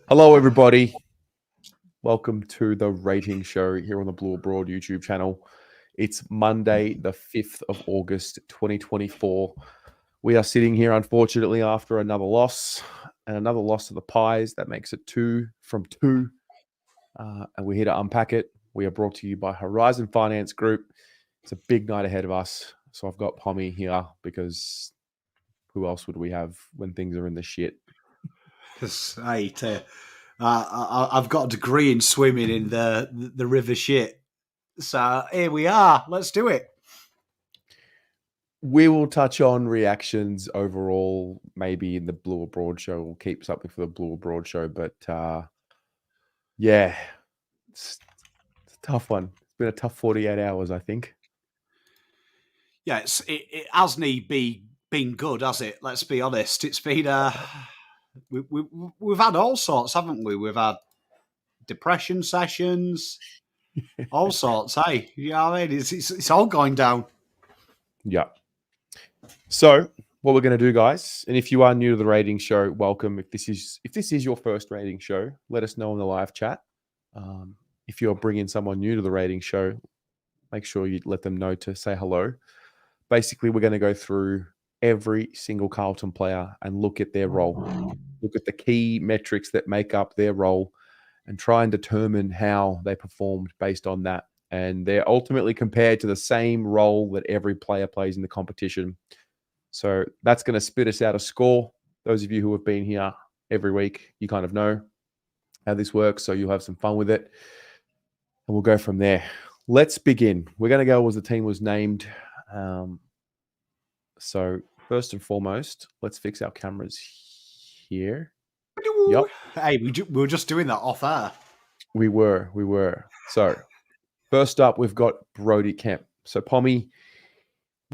Hello, everybody. Welcome to the rating show here on the Blue Abroad YouTube channel. It's Monday, the 5th of August, 2024. We are sitting here, unfortunately, after another loss and another loss to the Pies. That makes it 2 from 2. And we're here to unpack it. We are brought to you by Horizon Finance Group. It's a big night ahead of us. So I've got Pommy here because who else would we have when things are in the shit? I've got a degree in swimming in the river shit. So here we are. Let's do it. We will touch on reactions overall, maybe in the Blue Abroad show. We'll keep something for the Blue Abroad show. But yeah, it's a tough one. It's been a tough 48 hours, I think. Yeah, it hasn't been good, has it? Let's be honest. It's been we've had all sorts, haven't we? We've had depression sessions, all sorts. Hey, you know what I mean? It's all going down. Yeah. So what we're going to do, guys, and if you are new to the rating show, welcome. If this is your first rating show, let us know in the live chat. If you're bringing someone new to the rating show, make sure you let them know to say hello. Basically, we're going to go through every single Carlton player and look at their role, look at the key metrics that make up their role, and try and determine how they performed based on that. And they're ultimately compared to the same role that every player plays in the competition. So that's going to spit us out a score. Those of you who have been here every week, you kind of know how this works, so you'll have some fun with it. And we'll go from there. Let's begin. We're going to go as the team was named. So first and foremost, let's fix our cameras here. Yep. Hey, we were just doing that off air. We were. So first up, we've got Brodie Kemp. So Pommy,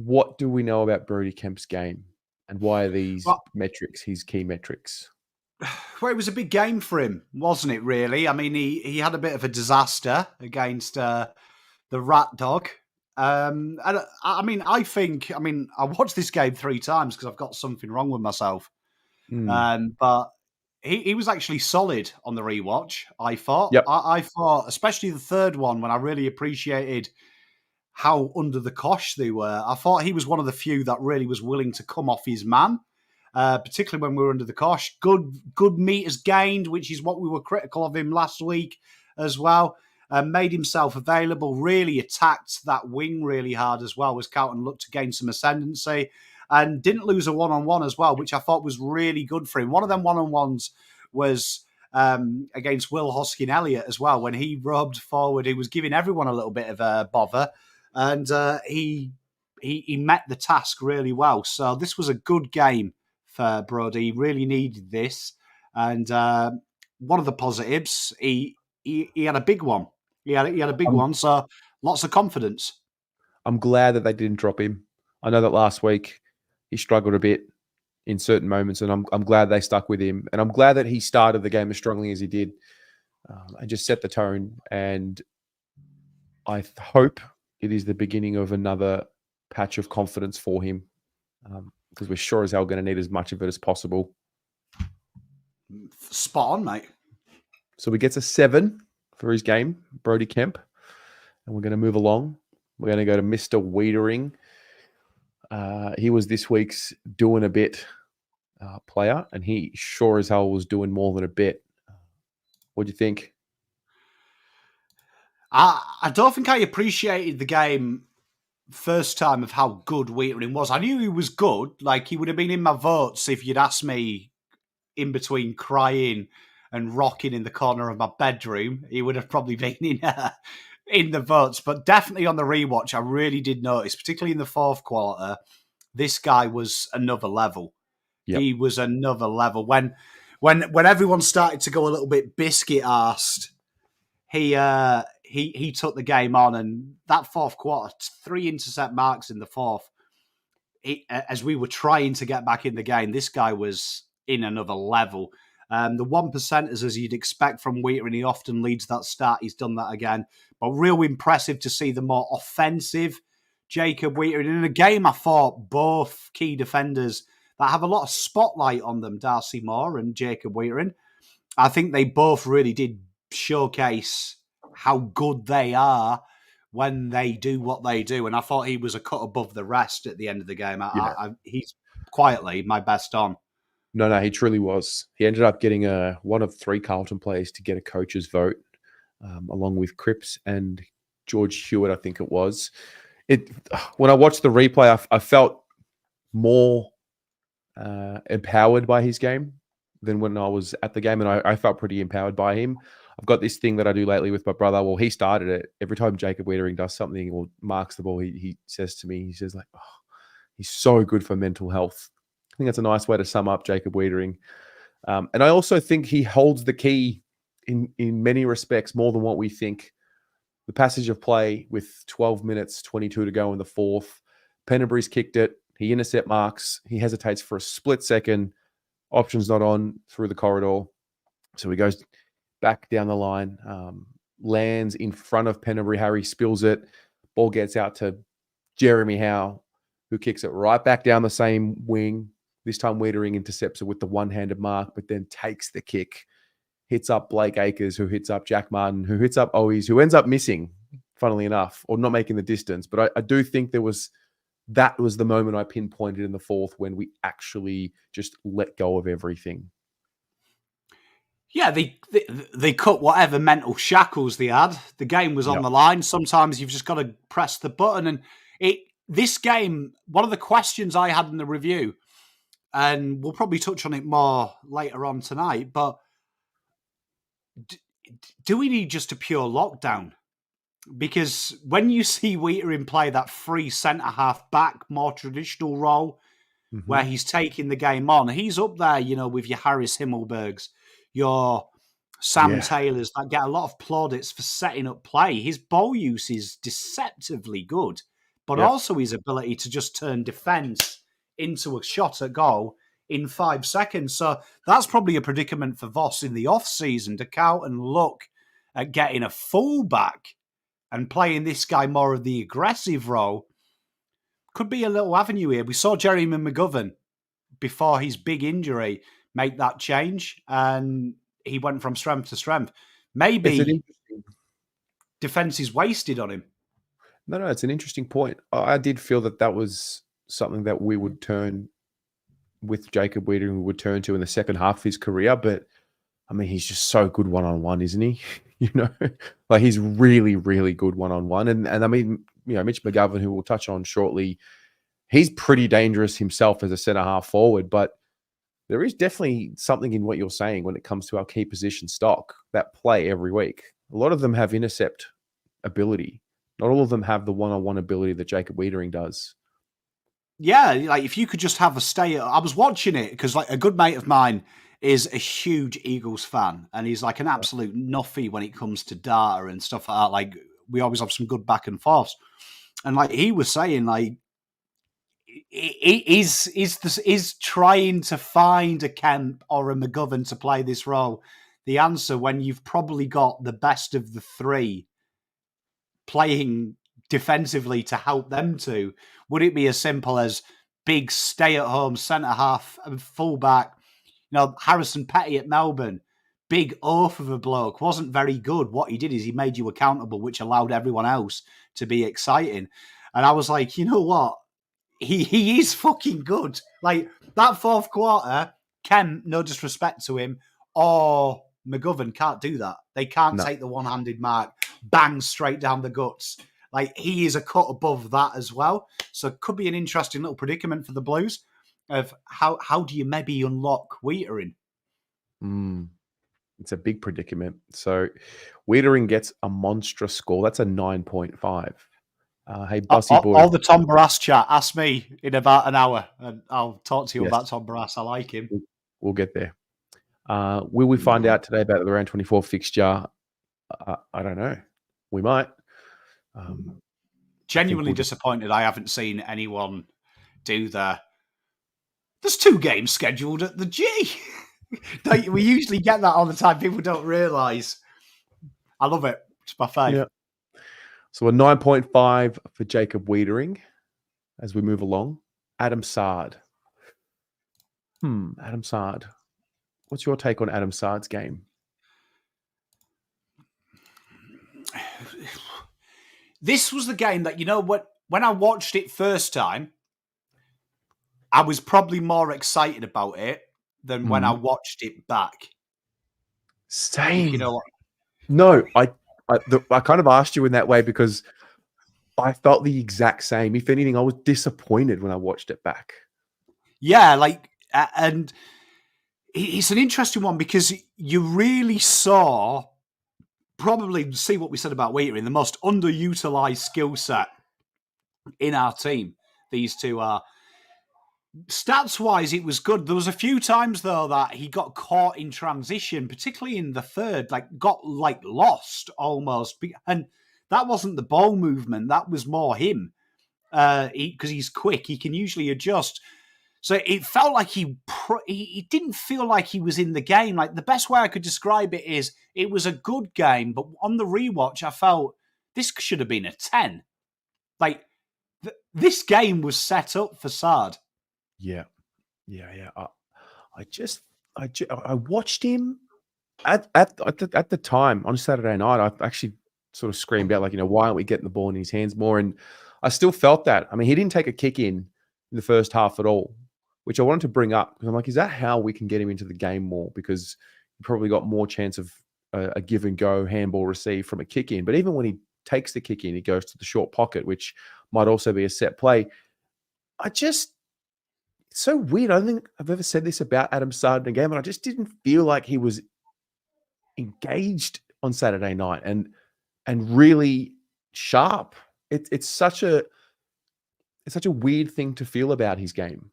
what do we know about Brodie Kemp's game? And why are these metrics his key metrics? Well, it was a big game for him, wasn't it, really? I mean, he had a bit of a disaster against the Rat Dog. And I watched this game 3 times because I've got something wrong with myself. But he was actually solid on the rewatch, I thought. Yep. I thought, especially the third one, when I really appreciated how under the cosh they were. I thought he was one of the few that really was willing to come off his man. Particularly when we were under the cosh. Good meters gained, which is what we were critical of him last week as well. Made himself available, really attacked that wing really hard as well, as Carlton looked to gain some ascendancy, and didn't lose a one-on-one as well, which I thought was really good for him. One of them one-on-ones was against Will Hoskin-Elliott as well. When he rubbed forward, he was giving everyone a little bit of a bother, and he met the task really well. So this was a good game for Brodie. He really needed this. And one of the positives, he had a big one. He had a big one, so lots of confidence. I'm glad that they didn't drop him. I know that last week he struggled a bit in certain moments, and I'm glad they stuck with him. And I'm glad that he started the game as strongly as he did and just set the tone. And I hope it is the beginning of another patch of confidence for him, because we're sure as hell going to need as much of it as possible. Spot on, mate. So he gets a 7 for his game, Brodie Kemp. And we're going to move along. We're going to go to Mr. Wiedering. He was this week's doing a bit player, and he sure as hell was doing more than a bit. What do you think? I don't think I appreciated the game first time of how good Wiedering was. I knew he was good. Like, he would have been in my votes if you'd asked me in between crying and rocking in the corner of my bedroom. He would have probably been in the votes. But definitely on the rewatch, I really did notice, particularly in the fourth quarter, this guy was another level. Yep. He was another level. When everyone started to go a little bit biscuit-arsed, he took the game on, and that fourth quarter, 3 intercept marks in the fourth. As we were trying to get back in the game, this guy was in another level. The 1%ers, as you'd expect from Wiedering, he often leads that start. He's done that again. But real impressive to see the more offensive Jacob Wiedering. In a game, I thought both key defenders that have a lot of spotlight on them, Darcy Moore and Jacob Wiedering, I think they both really did showcase how good they are when they do what they do. And I thought he was a cut above the rest at the end of the game. Yeah. He's quietly my best on. No, he truly was. He ended up getting one of 3 Carlton players to get a coach's vote, along with Cripps and George Hewitt, I think it was. When I watched the replay, I felt more empowered by his game than when I was at the game, and I felt pretty empowered by him. I've got this thing that I do lately with my brother. Well, he started it. Every time Jacob Wiedering does something or marks the ball, he says to me, he says like, oh, he's so good for mental health. I think that's a nice way to sum up Jacob Wiedering. And I also think he holds the key in many respects more than what we think. The passage of play with 12 minutes, 22 to go in the fourth. Pennebury's kicked it. He intercept marks. He hesitates for a split second. Option's not on through the corridor. So he goes back down the line, lands in front of Pennebury. Harry spills it. Ball gets out to Jeremy Howe, who kicks it right back down the same wing. This time Wiedering intercepts it with the one-handed mark, but then takes the kick, hits up Blake Acres, who hits up Jack Martin, who hits up Owies, who ends up missing, funnily enough, or not making the distance. But I do think that was the moment I pinpointed in the fourth when we actually just let go of everything. Yeah, they cut whatever mental shackles they had. The game was on the line. Sometimes you've just got to press the button. And this game, one of the questions I had in the review, and we'll probably touch on it more later on tonight, but do we need just a pure lockdown? Because when you see Wiedering play that free centre-half back, more traditional role, where he's taking the game on, he's up there, with your Harris Himmelbergs, your Sam Taylors that get a lot of plaudits for setting up play. His ball use is deceptively good, but also his ability to just turn defence into a shot at goal in 5 seconds. So that's probably a predicament for Voss in the off-season to count and look at getting a full-back and playing this guy more of the aggressive role. Could be a little avenue here. We saw Jeremy McGovern before his big injury make that change, and he went from strength to strength. Maybe defense is wasted on him. No, it's an interesting point. I did feel that was something that we would turn with Jacob Wiedering, we would turn to in the second half of his career. But I mean, he's just so good one-on-one, isn't he? Like he's really, really good one-on-one. And I mean, Mitch McGovern, who we'll touch on shortly, he's pretty dangerous himself as a centre-half forward. But there is definitely something in what you're saying when it comes to our key position stock that play every week. A lot of them have intercept ability. Not all of them have the one-on-one ability that Jacob Wiedering does. Yeah, like if you could just have a stay. I was watching it because like a good mate of mine is a huge Eagles fan, and he's like an absolute nuffy when it comes to data and stuff like that. Like we always have some good back and forths, and like he was saying, like is trying to find a Kemp or a McGovern to play this role the answer when you've probably got the best of the three playing defensively to help them two? Would it be as simple as big stay-at-home centre-half and full-back? Harrison Petty at Melbourne, big oaf of a bloke, wasn't very good. What he did is he made you accountable, which allowed everyone else to be exciting. And I was like, you know what? He is fucking good. Like, that fourth quarter, Kemp, no disrespect to him, or McGovern can't do that. They can't take the one-handed mark, bang straight down the guts. Like, he is a cut above that as well. So it could be an interesting little predicament for the Blues of how do you maybe unlock Wiedering? It's a big predicament. So Wiedering gets a monstrous score. That's a 9.5. Hey, Bussy boy. All the Tom Barras chat, ask me in about an hour, and I'll talk to you about Tom Barras. I like him. We'll get there. Will we find out today about the round 24 fixture? I don't know. We might. Genuinely disappointed I haven't seen anyone do the... There's 2 games scheduled at the G. We usually get that all the time. People don't realise. I love it. It's my fave. Yeah. So a 9.5 for Jacob Wiedering as we move along. Adam Sard. Adam Sard. what's your take on Adam Sard's game? This was the game that, when I watched it first time, I was probably more excited about it than when I watched it back. Same. If you know what. No, I kind of asked you in that way because I felt the exact same. If anything, I was disappointed when I watched it back. Yeah, and it's an interesting one because you really saw, probably see what we said about Wheater, in the most underutilized skill set in our team. These two are. Stats-wise, it was good. There was a few times, though, that he got caught in transition, particularly in the third, got lost almost. And that wasn't the ball movement. That was more him. Because he's quick. He can usually adjust. So it felt like he didn't feel like he was in the game. Like, the best way I could describe it is it was a good game, but on the rewatch, I felt this should have been a 10. Like, this game was set up for Sard. Yeah. I watched him at the time on Saturday night. I actually sort of screamed out, why aren't we getting the ball in his hands more? And I still felt that. I mean, he didn't take a kick in the first half at all, which I wanted to bring up because I'm like, is that how we can get him into the game more? Because he probably got more chance of a give and go handball receive from a kick in. But even when he takes the kick in, he goes to the short pocket, which might also be a set play. It's so weird. I don't think I've ever said this about Adam Sard in a game, and I just didn't feel like he was engaged on Saturday night and really sharp. It's such a weird thing to feel about his game.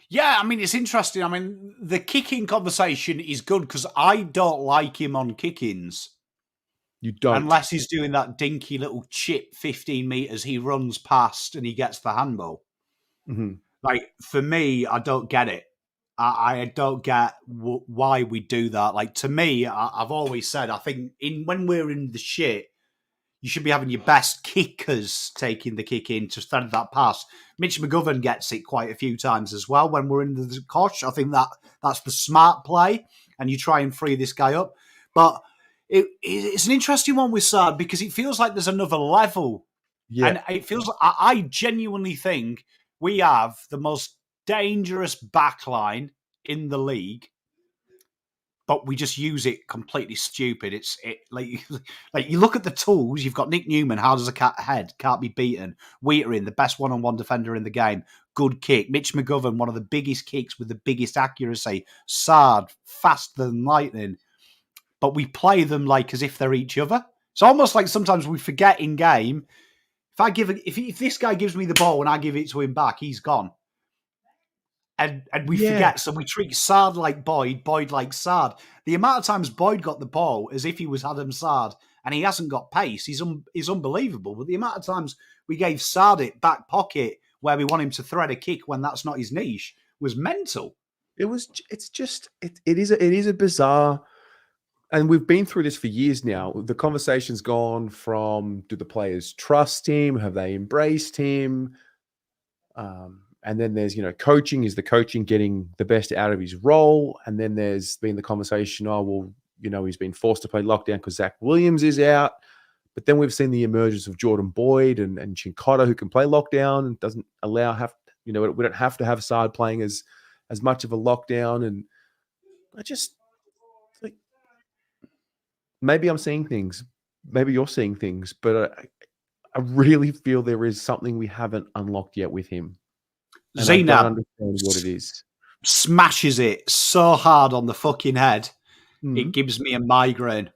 Yeah, I mean, it's interesting. I mean, the kicking conversation is good because I don't like him on kick-ins. You don't. Unless he's doing that dinky little chip 15 metres he runs past and he gets the handball. Mm-hmm. Like, for me, I don't get it. I don't get why we do that. Like, to me, I've always said, I think when we're in the shit, you should be having your best kickers taking the kick in to send that pass. Mitch McGovern gets it quite a few times as well when we're in the cosh. I think that's the smart play, and you try and free this guy up. But it's an interesting one with Sard because it feels like there's another level. Yeah. And it feels like I genuinely think we have the most dangerous backline in the league, but we just use it completely stupid. It's like you look at the tools. You've got Nick Newman, hard as a cat head, can't be beaten. Wheater, the best one-on-one defender in the game, good kick. Mitch McGovern, one of the biggest kicks with the biggest accuracy. Sard, faster than lightning. But we play them like as if they're each other. It's almost like sometimes we forget in game. If this guy gives me the ball and I give it to him back, he's gone. And we forget, so we treat Sard like Boyd like Sard. The amount of times Boyd got the ball as if he was Adam Sard, and he hasn't got pace, he's unbelievable. But the amount of times we gave Sard it back pocket where we want him to thread a kick when that's not his niche was mental. It is a bizarre, and we've been through this for years now. The conversation's gone from, do the players trust him? Have they embraced him? And then there's, coaching. Is the coaching getting the best out of his role? And then there's been the conversation, he's been forced to play lockdown because Zach Williams is out. But then we've seen the emergence of Jordan Boyd and Chincotta, who can play lockdown and doesn't allow we don't have to have Sard playing as much of a lockdown. And I just maybe I'm seeing things, maybe you're seeing things, but I really feel there is something we haven't unlocked yet with him. And I don't understand what it is. Smashes it so hard on the fucking head, it gives me a migraine.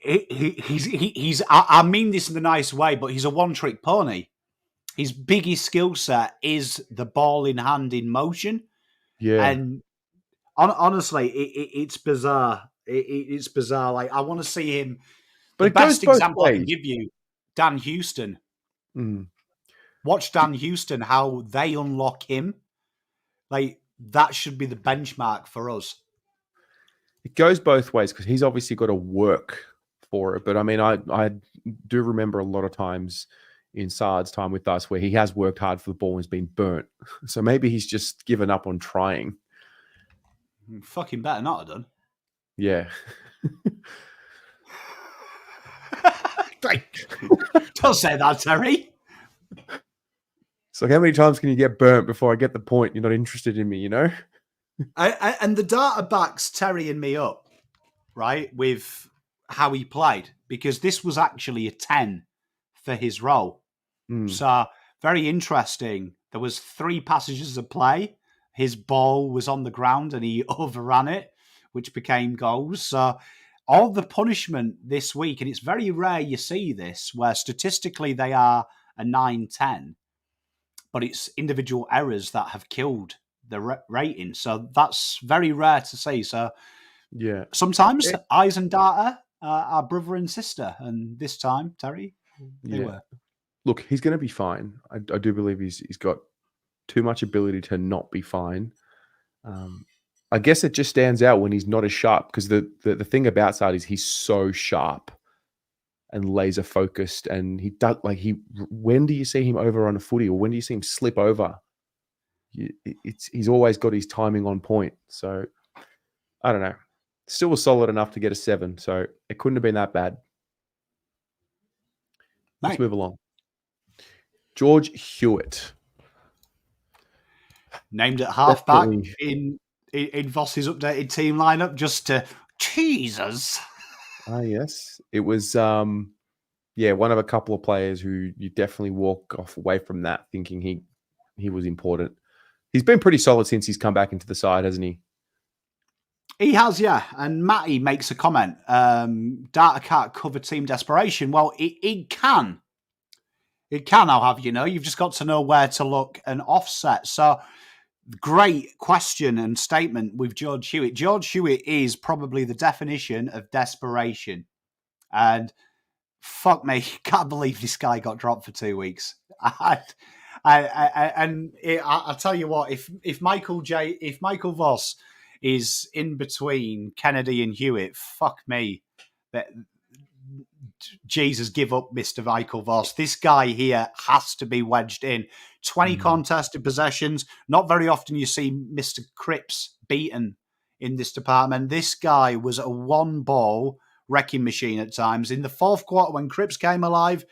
He's I mean this in a nice way, but he's a one-trick pony. His biggest skill set is the ball in hand in motion. Yeah. And honestly, it's bizarre. It's bizarre. Like, I want to see him. But the it goes best both example I ways. can give you, Dan Houston. Mm. Watch Dan Houston, how they unlock him. Like, that should be the benchmark for us. It goes both ways because he's obviously got to work for it. But I mean, I do remember a lot of times in Saad's time with us where he has worked hard for the ball and has been burnt. So maybe he's just given up on trying. Fucking better not have done. Yeah. Don't say that, Terry. It's like, how many times can you get burnt before I get the point? You're not interested in me, you know? And the data backs Terry and me up, right, with how he played, because this was actually a 10 for his role. So very interesting. There was 3 passages of play. His ball was on the ground and he overran it, which became goals. So all the punishment this week, and it's very rare you see this, where statistically they are a 9-10, but it's individual errors that have killed the rating. So that's very rare to see. So yeah, sometimes eyes and data are brother and sister. And this time, Terry, they were. Look, he's going to be fine. I do believe he's got too much ability to not be fine. I guess it just stands out when he's not as sharp, because the thing about Saad is he's so sharp and laser focused, and he does when do you see him over on a footy, or when do you see him slip over? He's always got his timing on point. So I don't know. Still was solid enough to get a 7, so it couldn't have been that bad. Let's move along. George Hewitt. Named at halfback in Voss's updated team lineup just to tease us. Yes. It was, one of a couple of players who you definitely walk off away from that thinking he was important. He's been pretty solid since he's come back into the side, hasn't he? He has, yeah. And Matty makes a comment. Data can't cover team desperation. Well, it can. It can, I'll have you know. You've just got to know where to look and offset. So, great question and statement with George Hewitt. George Hewitt is probably the definition of desperation. And fuck me, can't believe this guy got dropped for 2 weeks. I'll tell you what, if Michael Voss is in between Kennedy and Hewitt, fuck me. Jesus, give up, Mr. Michael Voss. This guy here has to be wedged in. 20 contested possessions. Not very often you see Mr. Cripps beaten in this department. This guy was a one-ball wrecking machine at times. In the fourth quarter, when Cripps came alive,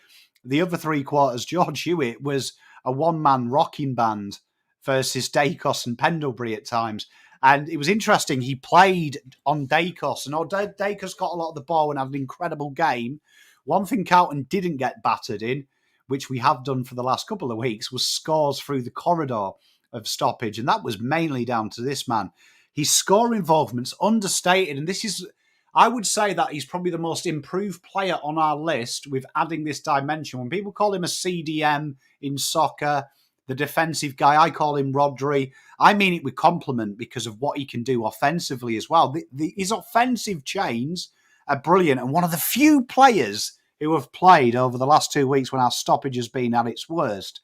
the other 3 quarters, George Hewitt was a one-man rocking band versus Dacos and Pendlebury at times. And it was interesting. He played on Dacos, and Dacos got a lot of the ball and had an incredible game. One thing Carlton didn't get battered in, which we have done for the last couple of weeks, was scores through the corridor of stoppage. And that was mainly down to this man. His score involvement's understated. And this is, I would say that he's probably the most improved player on our list with adding this dimension. When people call him a CDM in soccer, the defensive guy, I call him Rodri. I mean it with compliment because of what he can do offensively as well. His offensive chains are brilliant. And one of the few players who have played over the last 2 weeks when our stoppage has been at its worst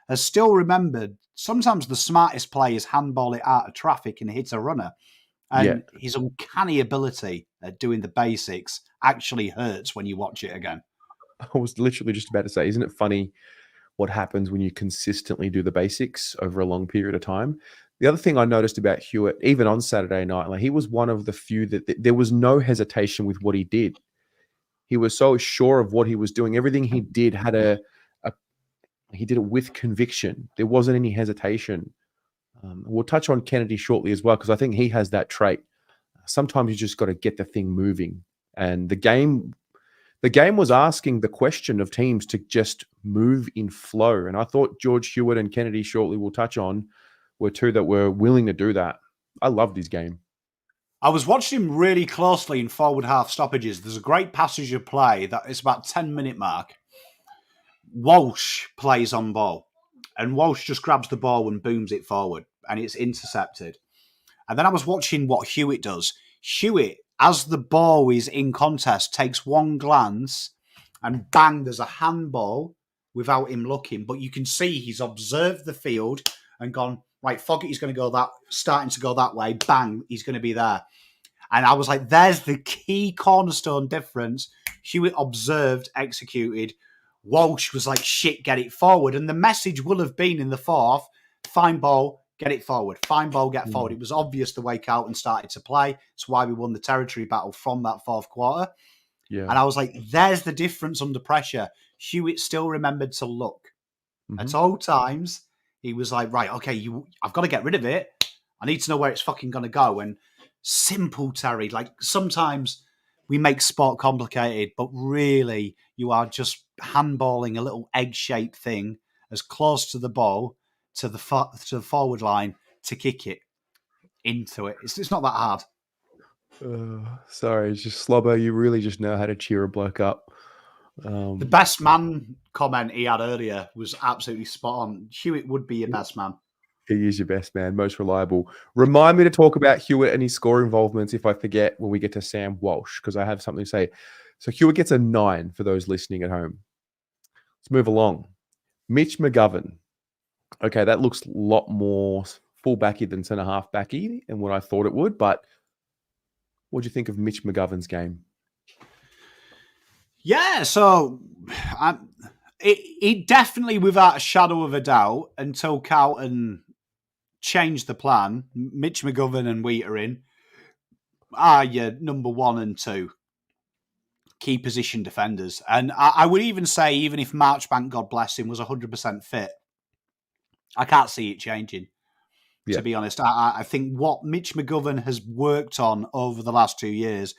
has still remembered sometimes the smartest players handball it out of traffic and hit a runner. And his uncanny ability at doing the basics actually hurts when you watch it again. I was literally just about to say, isn't it funny what happens when you consistently do the basics over a long period of time? The other thing I noticed about Hewitt, even on Saturday night, he was one of the few that there was no hesitation with what he did. He was so sure of what he was doing. Everything he did had he did it with conviction. There wasn't any hesitation. We'll touch on Kennedy shortly as well, because I think he has that trait. Sometimes you just got to get the thing moving. And the game was asking the question of teams to just move in flow. And I thought George Hewitt and Kennedy, shortly we'll touch on, were 2 that were willing to do that. I loved his game. I was watching him really closely in forward half stoppages. There's a great passage of play that is about 10-minute mark. Walsh plays on ball, and Walsh just grabs the ball and booms it forward, and it's intercepted. And then I was watching what Hewitt does. Hewitt, as the ball is in contest, takes one glance and bang, there's a handball without him looking. But you can see he's observed the field and gone, right, Foggett, he's going to go starting to go that way. Bang, he's going to be there. And I was like, there's the key cornerstone difference. Hewitt observed, executed. Walsh was like, shit, get it forward. And the message will have been in the fourth, fine ball, get it forward. Fine ball, get forward. It was obvious the way Carlton started to play. It's why we won the territory battle from that fourth quarter. Yeah. And I was like, there's the difference under pressure. Hewitt still remembered to look. At all times, he was like, right, okay, I've got to get rid of it. I need to know where it's fucking going to go. And simple, Terry. Like, sometimes we make sport complicated, but really, you are just handballing a little egg-shaped thing as close to the ball, to the forward line, to kick it into it. It's not that hard. Sorry, it's just Slobber. You really just know how to cheer a bloke up. The best man comment he had earlier was absolutely spot on. Hewitt would be your best man. He is your best man, most reliable. Remind me to talk about Hewitt and his score involvements if I forget when we get to Sam Walsh, because I have something to say. So Hewitt gets a 9 for those listening at home. Let's move along. Mitch McGovern. Okay, that looks a lot more full-backy than centre-half backy than what I thought it would, but what do you think of Mitch McGovern's game? Yeah, so it definitely, without a shadow of a doubt, until Carlton changed the plan, Mitch McGovern and Wheater are your number 1 and 2 key position defenders. And I would even say, even if Marchbank, God bless him, was 100% fit, I can't see it changing. To be honest, I think what Mitch McGovern has worked on over the last 2 years,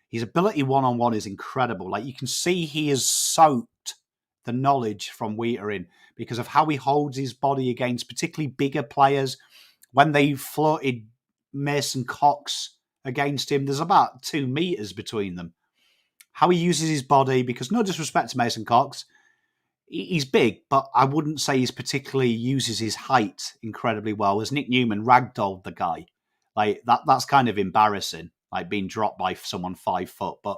his ability one-on-one is incredible. Like, you can see he has soaked the knowledge from Wheater because of how he holds his body against particularly bigger players. When they floated Mason Cox against him, there's about 2 meters between them. How he uses his body, because no disrespect to Mason Cox, he's big, but I wouldn't say he's particularly uses his height incredibly well. As Nick Newman ragdolled the guy, like that's kind of embarrassing, like being dropped by someone 5 foot. But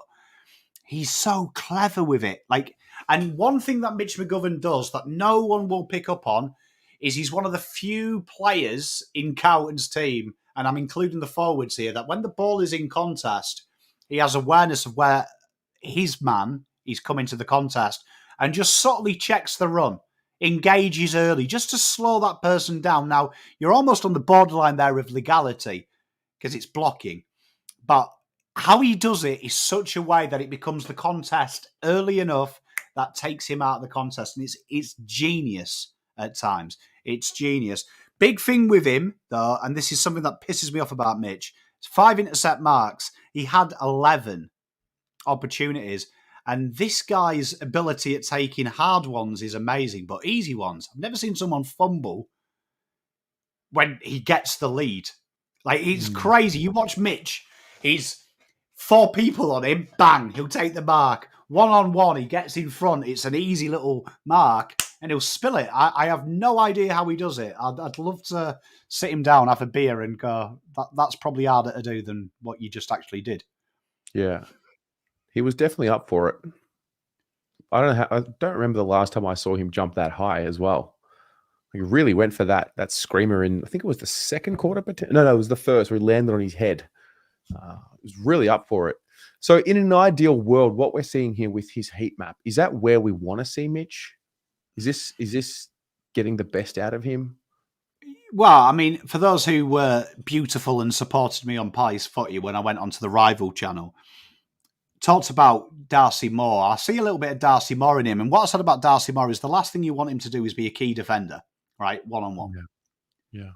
he's so clever with it. Like, and one thing that Mitch McGovern does that no one will pick up on is he's one of the few players in Carlton's team, and I'm including the forwards here, that when the ball is in contest, he has awareness of where his man is coming to the contest and just subtly checks the run, engages early, just to slow that person down. Now, you're almost on the borderline there of legality because it's blocking. But how he does it is such a way that it becomes the contest early enough that takes him out of the contest. And it's genius at times. It's genius. Big thing with him, though, and this is something that pisses me off about Mitch, 5 intercept marks. He had 11 opportunities. And this guy's ability at taking hard ones is amazing, but easy ones, I've never seen someone fumble when he gets the lead. Like, it's crazy. You watch Mitch, he's 4 people on him, bang, he'll take the mark. 1-on-1, he gets in front, it's an easy little mark, and he'll spill it. I have no idea how he does it. I'd love to sit him down, have a beer, and go, that's probably harder to do than what you just actually did. Yeah. He was definitely up for it. I don't remember the last time I saw him jump that high as well. He really went for that screamer in, I think it was the second quarter. No, it was the first where he landed on his head. He was really up for it. So in an ideal world, what we're seeing here with his heat map, is that where we want to see Mitch? Is this getting the best out of him? Well, I mean, for those who were beautiful and supported me on Pies Footy when I went onto the Rival channel, talked about Darcy Moore. I see a little bit of Darcy Moore in him. And what I said about Darcy Moore is the last thing you want him to do is be a key defender, right? 1-on-1. Yeah.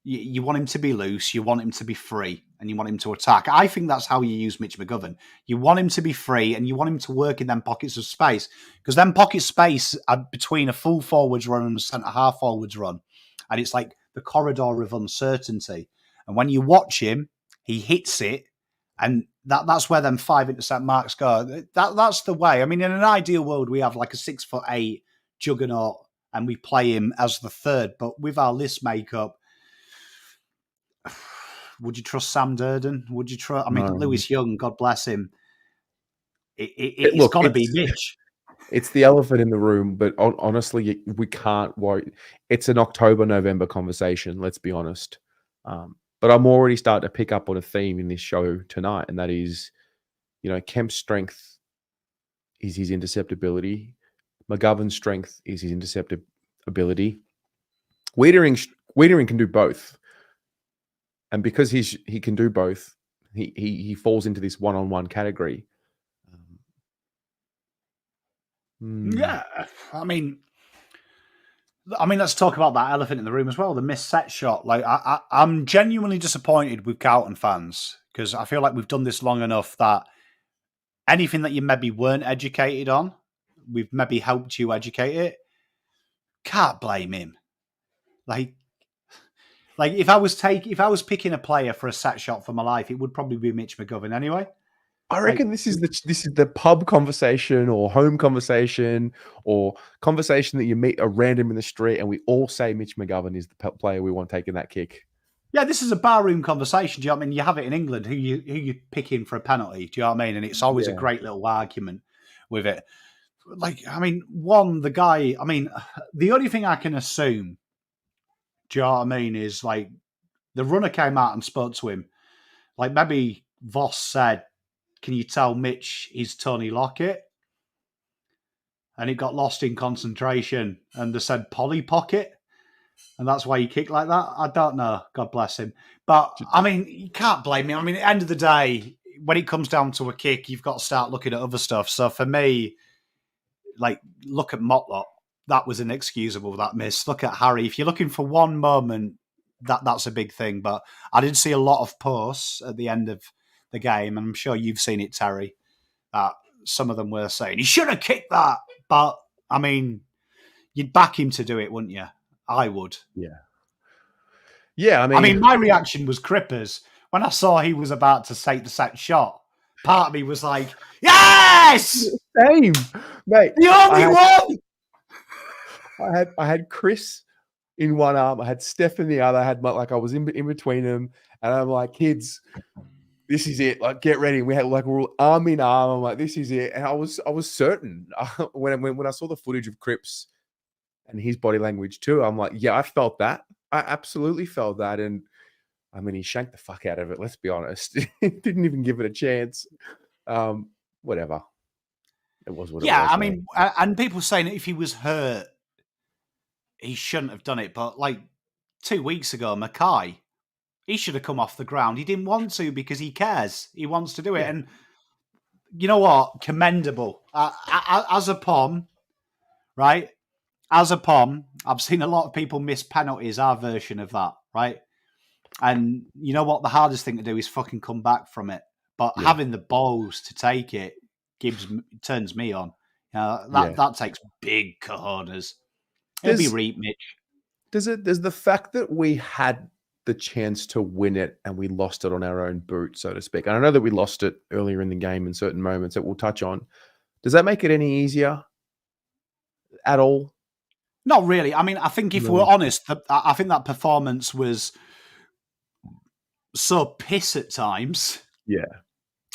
You want him to be loose. You want him to be free. And you want him to attack. I think that's how you use Mitch McGovern. You want him to be free and you want him to work in them pockets of space. Because them pocket space are between a full forwards run and a centre-half forwards run. And it's like the corridor of uncertainty. And when you watch him, he hits it. And that's where them 5 intercept marks go. That's the way. I mean, in an ideal world, we have like a 6'8" juggernaut and we play him as the third. But with our list makeup, would you trust Sam Durden? Would you trust? I mean, no. Lewis Young, God bless him. It's got to be Mitch. It's the elephant in the room, but honestly, we can't worry. It's an October-November conversation, let's be honest. But I'm already starting to pick up on a theme in this show tonight, and that is, Kemp's strength is his interceptability. McGovern's strength is his interceptive ability. Wiedering can do both. And because he can do both, he falls into this one-on-one category. Yeah, I mean, let's talk about that elephant in the room as well. The missed set shot. Like, I'm genuinely disappointed with Carlton fans because I feel like we've done this long enough that anything that you maybe weren't educated on, we've maybe helped you educate it. Can't blame him. Like if I was picking a player for a set shot for my life, it would probably be Mitch McGovern anyway. I reckon this is the pub conversation or home conversation or conversation that you meet a random in the street and we all say Mitch McGovern is the player we want taking that kick. Yeah, this is a barroom conversation. Do you know what I mean? You have it in England. Who you pick in for a penalty? Do you know what I mean? And it's always a great little argument with it. Like, I mean, the guy. I mean, the only thing I can assume, do you know what I mean, is like the runner came out and spoke to him. Like maybe Voss said, "Can you tell Mitch he's Tony Lockett?" And it got lost in concentration, and they said Polly Pocket. And that's why he kicked like that? I don't know. God bless him. But, I mean, you can't blame me. I mean, at the end of the day, when it comes down to a kick, you've got to start looking at other stuff. So for me, like, look at Motlop. That was inexcusable, that miss. Look at Harry. If you're looking for one moment, that's a big thing. But I did see a lot of posts at the end of the game, and I'm sure you've seen it, Terry, that some of them were saying, he should have kicked that. But, I mean, you'd back him to do it, wouldn't you? I would. Yeah. I mean, my reaction was crippers. When I saw he was about to take the set shot, part of me was like, yes! Same, mate. The only one! I had Chris in one arm. I had Steph in the other. I was in between them. And I'm like, kids, this is it. Like, get ready. We we're arm in arm. I'm like, this is it. And I was certain when I saw the footage of Cripps and his body language too, I'm like, yeah, I felt that. I absolutely felt that. And I mean, he shanked the fuck out of it. Let's be honest. Didn't even give it a chance. Whatever. It was what it was. Yeah, I mean, and people saying if he was hurt, he shouldn't have done it. But like 2 weeks ago, Mackay, he should have come off the ground. He didn't want to because he cares. He wants to do it. Yeah. And you know what? Commendable. As a POM, right? As a POM, I've seen a lot of people miss penalties, our version of that, right? And you know what? The hardest thing to do is fucking come back from it. But having the balls to take it turns me on. That takes big cojones. It'll be reap, Mitch. Does the fact that we had the chance to win it and we lost it on our own boot, so to speak, and I know that we lost it earlier in the game in certain moments that we'll touch on, does that make it any easier at all? Not really. I mean, I think if we're honest, I think that performance was so piss at times. Yeah.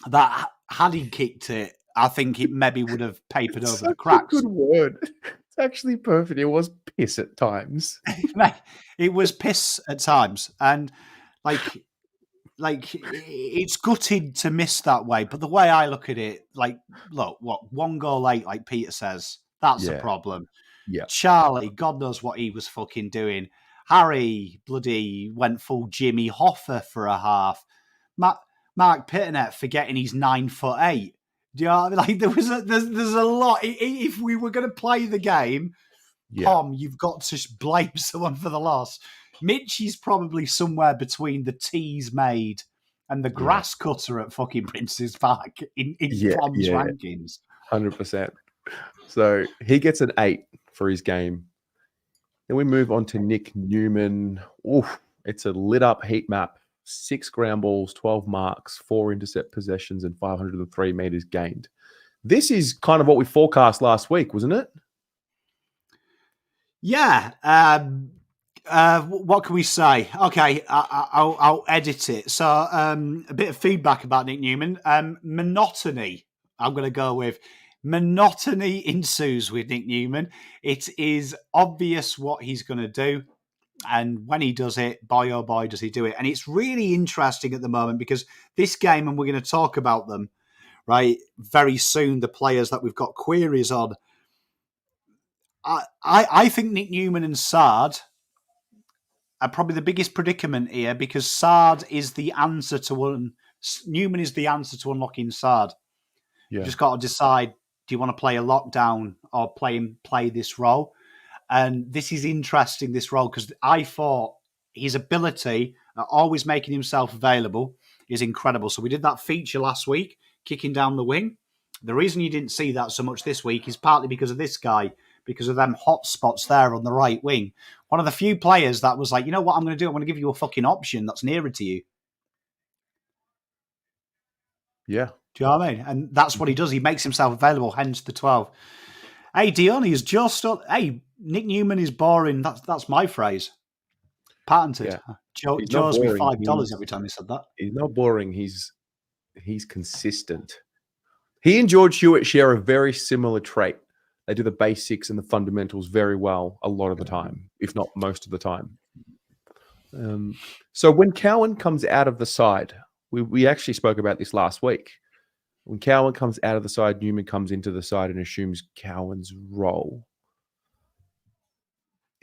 That had he kicked it, I think it maybe would have papered over the cracks. Good word. It's actually perfect. It was piss at times. It was piss at times. And like it's gutted to miss that way. But the way I look at it, like, look, what, 1 goal late, like Peter says, that's a problem. Yeah. Charlie, God knows what he was fucking doing. Harry bloody went full Jimmy Hoffa for a half. Mark Pitternet forgetting he's 9'8". Do you know what I mean? Like there's a lot. If we were going to play the game, Tom, you've got to blame someone for the loss. Mitch is probably somewhere between the tees made and the grass cutter at fucking Prince's Park in Tom's rankings. 100%. So he gets an 8 for his game. Then we move on to Nick Newman. Oof, it's a lit up heat map. 6 ground balls, 12 marks, 4 intercept possessions, and 503 meters gained. This is kind of what we forecast last week, wasn't it? Yeah. What can we say? Okay, I'll edit it. So a bit of feedback about Nick Newman. Monotony. I'm going to go with monotony ensues with Nick Newman. It is obvious what he's going to do. And when he does it, boy, oh boy, does he do it. And it's really interesting at the moment because this game, and we're going to talk about them, right, very soon, the players that we've got queries on, I think Nick Newman and Sard are probably the biggest predicament here because Sard is the answer to Newman is the answer to unlocking Sard. Yeah. You just got to decide: do you want to play a lockdown or play this role? And this is interesting, this role, because I thought his ability at always making himself available is incredible. So we did that feature last week, kicking down the wing. The reason you didn't see that so much this week is partly because of this guy, because of them hot spots there on the right wing. One of the few players that was like, you know what I'm going to do? I'm going to give you a fucking option that's nearer to you. Yeah. Do you know what I mean? And that's what he does. He makes himself available, hence the 12. Hey, Dion, is just... Hey, Nick Newman is boring. That's my phrase. Patented. Yeah. Joe He's not owes me boring. $5 every time he said that. He's not boring. He's consistent. He and George Hewitt share a very similar trait. They do the basics and the fundamentals very well a lot of the time, if not most of the time. So when Cowan comes out of the side, we actually spoke about this last week. When Cowan comes out of the side, Newman comes into the side and assumes Cowan's role.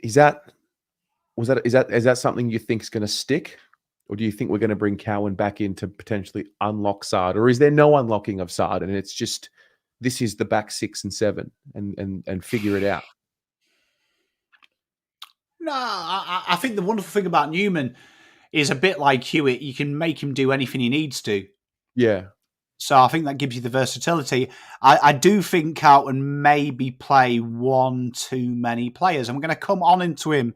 Is that something you think is going to stick? Or do you think we're going to bring Cowan back in to potentially unlock Sard? Or is there no unlocking of Sard and it's just this is the back 6 and 7 and figure it out? No, I think the wonderful thing about Newman is a bit like Hewitt. You can make him do anything he needs to. Yeah. So I think that gives you the versatility. I do think Carlton maybe play one too many players. I'm going to come on into him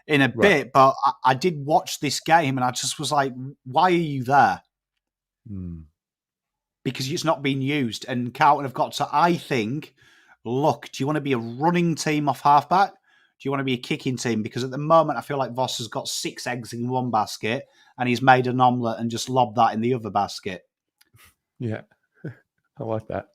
in a bit, but I did watch this game and I just was like, why are you there? Because it's not being used. And Carlton have got to, I think, look, do you want to be a running team off halfback? Do you want to be a kicking team? Because at the moment, I feel like Voss has got 6 eggs in one basket and he's made an omelette and just lobbed that in the other basket. Yeah, I like that.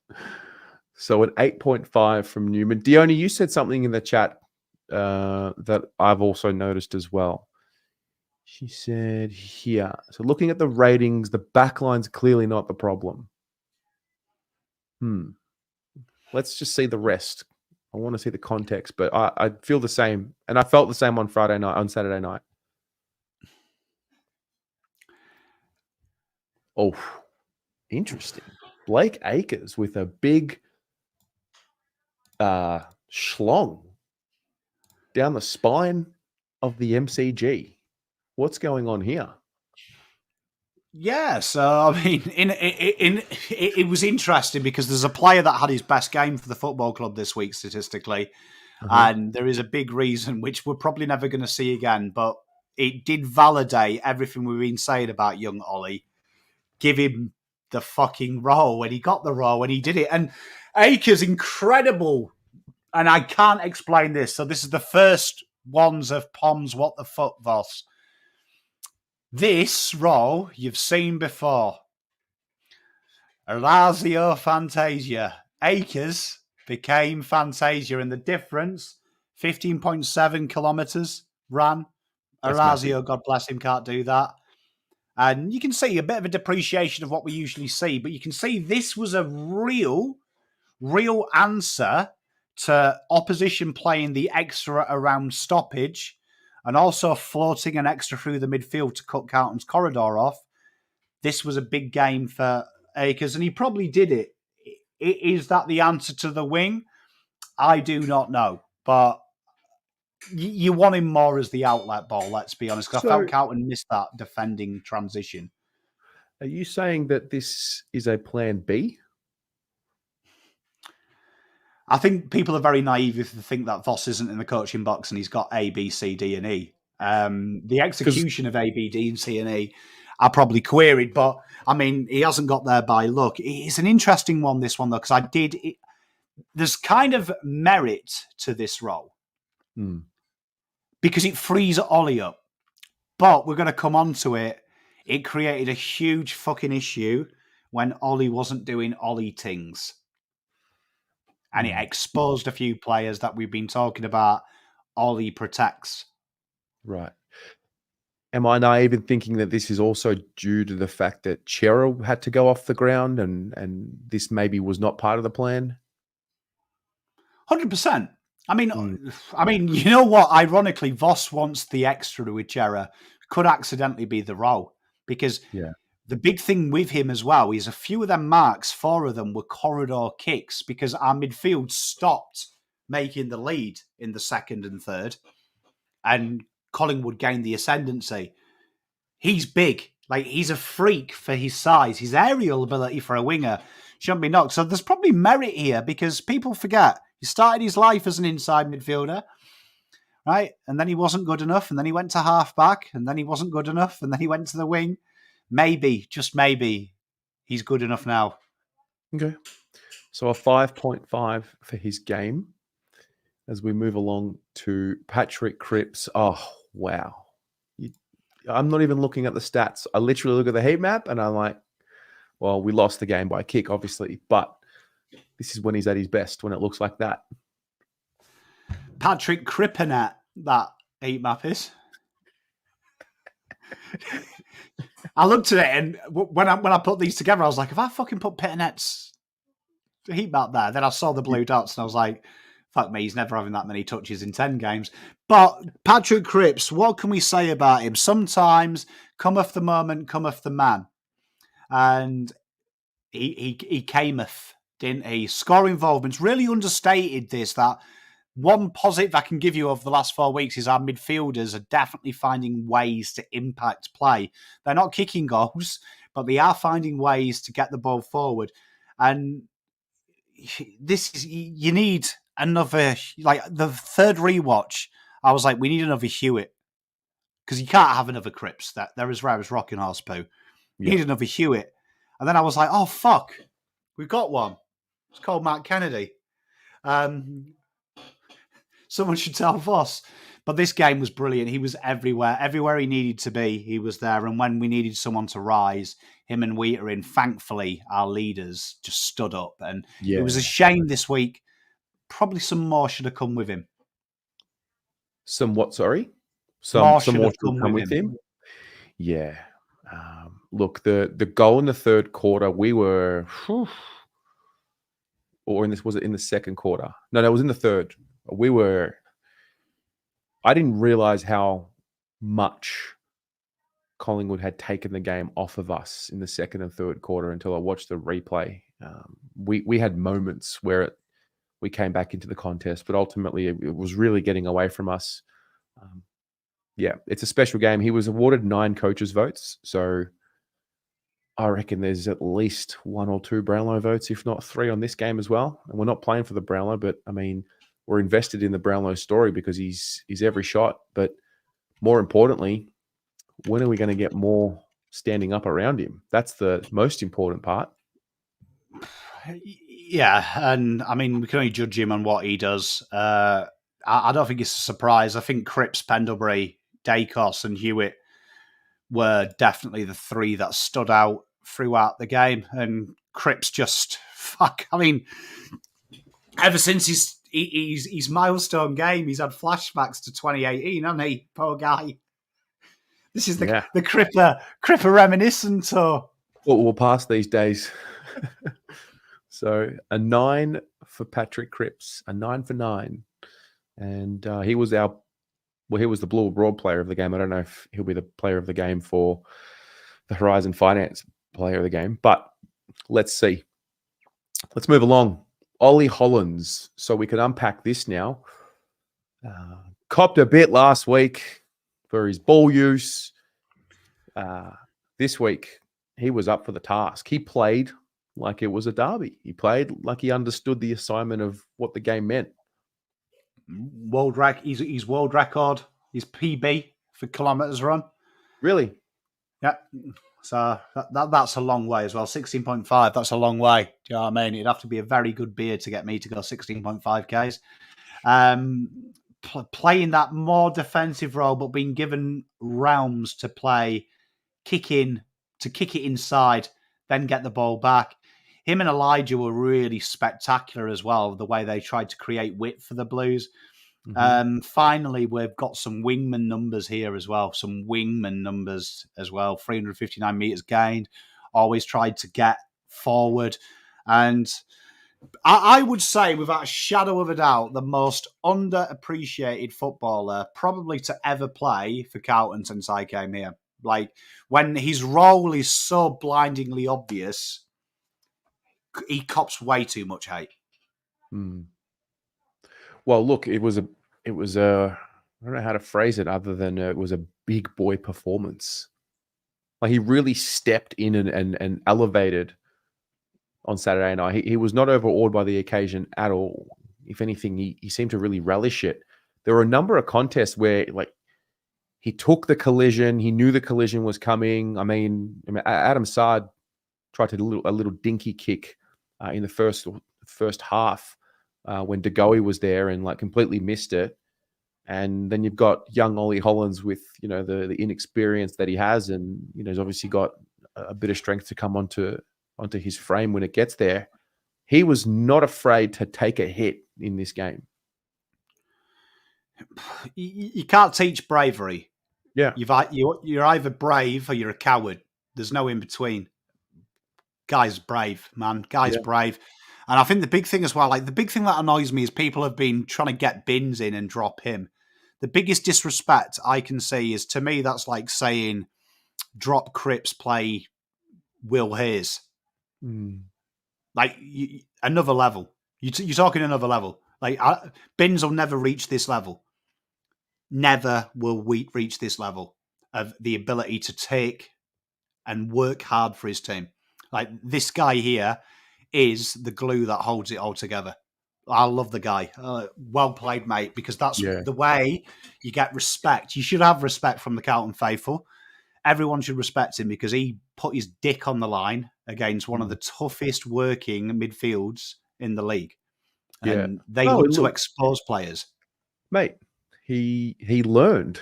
So an 8.5 from Newman. Dione, you said something in the chat that I've also noticed as well. She said here, so looking at the ratings, the backline's clearly not the problem. Let's just see the rest. I want to see the context, but I feel the same. And I felt the same on Saturday night. Oh, interesting. Blake Acres with a big schlong down the spine of the MCG. What's going on here? Yeah, so I mean, it was interesting because there's a player that had his best game for the football club this week statistically, and there is a big reason which we're probably never going to see again, but it did validate everything we've been saying about young Ollie. Give him the fucking role when he got the role when he did it, and Acres incredible, and I can't explain this. So this is the first ones of Pom's what the fuck Voss. This role you've seen before. Orazio Fantasia. Acres became Fantasia, and the difference, 15.7 kilometres ran. Orazio, God bless him, can't do that. And you can see a bit of a depreciation of what we usually see, but you can see this was a real answer to opposition playing the extra around stoppage and also floating an extra through the midfield to cut Carlton's corridor off. This was a big game for Acres, and he probably did it. Is that the answer to the wing? I do not know, but you want him more as the outlet ball, let's be honest, because I felt Carlton missed that defending transition. Are you saying that this is a plan B? I think people are very naive if they think that Voss isn't in the coaching box and he's got A, B, C, D, and E. The execution of A, B, D, and C, and E are probably queried, but I mean, he hasn't got there by luck. It's an interesting one, this one, though, because there's kind of merit to this role because it frees Ollie up. But we're going to come on to it. It created a huge fucking issue when Ollie wasn't doing Ollie things. And it exposed a few players that we've been talking about. Ollie protects. Right. Am I naive in thinking that this is also due to the fact that Chera had to go off the ground and this maybe was not part of the plan? 100%. I mean, Mm, you know what? Ironically, Voss wants the extra to Ichera. Could accidentally be the role because yeah. the big thing with him as well is a few of them marks, 4 of them were corridor kicks because our midfield stopped making the lead in the second and third, and Collingwood gained the ascendancy. He's big. Like, he's a freak for his size. His aerial ability for a winger shouldn't be knocked. So there's probably merit here because people forget he started his life as an inside midfielder, right? And then he wasn't good enough. And then he went to half back. And then he wasn't good enough. And then he went to the wing. Maybe, just maybe, he's good enough now. Okay. So a 5.5 for his game as we move along to Patrick Cripps. Oh, wow. I'm not even looking at the stats. I literally look at the heat map and I'm like, well, we lost the game by a kick, obviously, but this is when he's at his best, when it looks like that. Patrick Crippenet, that heat map is. I looked at it, and when I put these together, I was like, if I fucking put Pittenet's heat map there, then I saw the blue dots, and I was like, fuck me, he's never having that many touches in 10 games. But Patrick Cripps, what can we say about him? Sometimes cometh the moment, cometh the man. And he cameth, didn't he? Score involvement's really understated this, that one positive I can give you of the last 4 weeks is our midfielders are definitely finding ways to impact play. They're not kicking goals, but they are finding ways to get the ball forward. And this is, you need another, like the third rewatch, I was like, we need another Hewitt. Because you can't have another Cripps. They're as rare as rock and horse poo. You need another Hewitt. And then I was like, oh, fuck. We've got one. It's called Mark Kennedy. Someone should tell Voss. But this game was brilliant. He was everywhere. Everywhere he needed to be, he was there. And when we needed someone to rise, him and Wheater, thankfully, our leaders just stood up. And it was a shame this week. Probably some more should have come with him. Some what, sorry? Some more should have come with him. Yeah. Look, the goal in the third quarter, we were... was it in the second quarter? No, it was in the third. I didn't realize how much Collingwood had taken the game off of us in the second and third quarter until I watched the replay. We had moments where we came back into the contest, but ultimately it was really getting away from us. It's a special game. He was awarded 9 coaches' votes, so I reckon there's at least 1 or 2 Brownlow votes, if not 3 on this game as well. And we're not playing for the Brownlow, but I mean, we're invested in the Brownlow story because he's every shot. But more importantly, when are we going to get more standing up around him? That's the most important part. Yeah, and I mean, we can only judge him on what he does. I don't think it's a surprise. I think Cripps, Pendlebury, Dacos, and Hewitt were definitely the 3 that stood out throughout the game. And Cripps just, fuck, I mean, ever since his milestone game, he's had flashbacks to 2018, hasn't he? Poor guy. This is the Cripper reminiscent tour. Well, we'll pass these days. So a 9 for Patrick Cripps, a 9 for 9. And he was the Blue Broad player of the game. I don't know if he'll be the player of the game for the Horizon Finance player of the game, but let's see. Let's move along. Ollie Hollands. So we can unpack this now. Copped a bit last week for his ball use. This week, he was up for the task. He played like it was a derby. He played like he understood the assignment of what the game meant. He's world record, his PB for kilometres run. Really? Yeah. So that's a long way as well. 16.5, that's a long way. Do you know what I mean? It'd have to be a very good beard to get me to go 16.5 Ks. Playing that more defensive role, but being given realms to play, to kick it inside, then get the ball back. Him and Elijah were really spectacular as well, the way they tried to create width for the Blues. Mm-hmm. Finally, we've got some wingman numbers here as well. 359 metres gained. Always tried to get forward. And I would say, without a shadow of a doubt, the most underappreciated footballer probably to ever play for Carlton since I came here. Like, when his role is so blindingly obvious, he cops way too much hate. Well, look, it was a I don't know how to phrase it other than it was a big boy performance. Like he really stepped in and elevated on Saturday night. He was not overawed by the occasion at all. If anything, he seemed to really relish it. There were a number of contests where like he took the collision. He knew the collision was coming. I mean Adam Sard tried to do a little dinky kick in the first half when De Goey was there and like completely missed it. And then you've got young Ollie Hollands with, the inexperience that he has. And, he's obviously got a bit of strength to come onto his frame when it gets there. He was not afraid to take a hit in this game. You can't teach bravery. Yeah. You're either brave or you're a coward. There's no in between. Guy's brave, man. Guy's brave. And I think the big thing as well, like the big thing that annoys me is people have been trying to get Bins in and drop him. The biggest disrespect I can see is, to me, that's like saying drop Cripps, play Will Hayes. Like another level. You're talking another level. Like Bins will never reach this level. Never will we reach this level of the ability to take and work hard for his team. Like this guy here is the glue that holds it all together. I love the guy. Well played, mate, because that's the way you get respect. You should have respect from the Carlton faithful. Everyone should respect him because he put his dick on the line against one of the toughest working midfields in the league. And they look to expose players. Mate, he learned.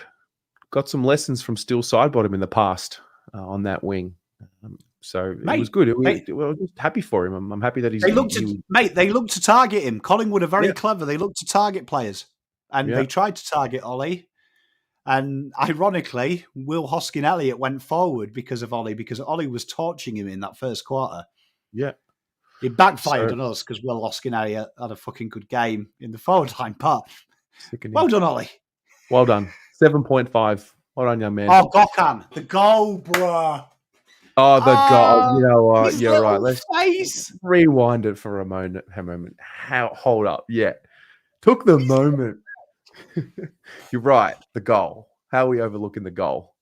Got some lessons from Still Sidebottom in the past on that wing. So it was good. I was just happy for him. I'm happy that he's... They looked to target him. Collingwood are very clever. They looked to target players. And they tried to target Ollie. And ironically, Will Hoskin-Elliott went forward because of Ollie, because Ollie was torching him in that first quarter. Yeah. It backfired on us because Will Hoskin-Elliott had a fucking good game in the forward line part. Well done, Ollie. Well done. 7.5. Well done, young man. Oh, Gokhan. The goal, bruh. Oh, the goal. You know what? You're right. Let's face. Rewind it for a moment. Hold up. Yeah. Took the moment. You're right. The goal. How are we overlooking the goal?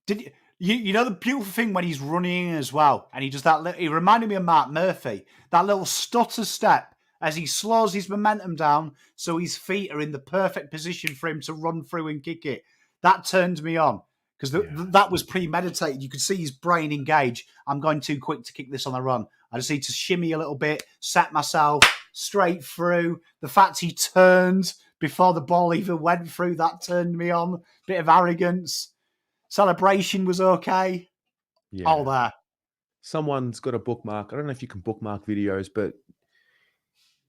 Did you know the beautiful thing when he's running as well, and he does that? He reminded me of Mark Murphy. That little stutter step as he slows his momentum down, so his feet are in the perfect position for him to run through and kick it. That turned me on. Because that was premeditated. You could see his brain engage. I'm going too quick to kick this on the run. I just need to shimmy a little bit, set myself straight through. The fact he turned before the ball even went through, that turned me on. Bit of arrogance. Celebration was okay. Yeah. All there. Someone's got a bookmark. I don't know if you can bookmark videos, but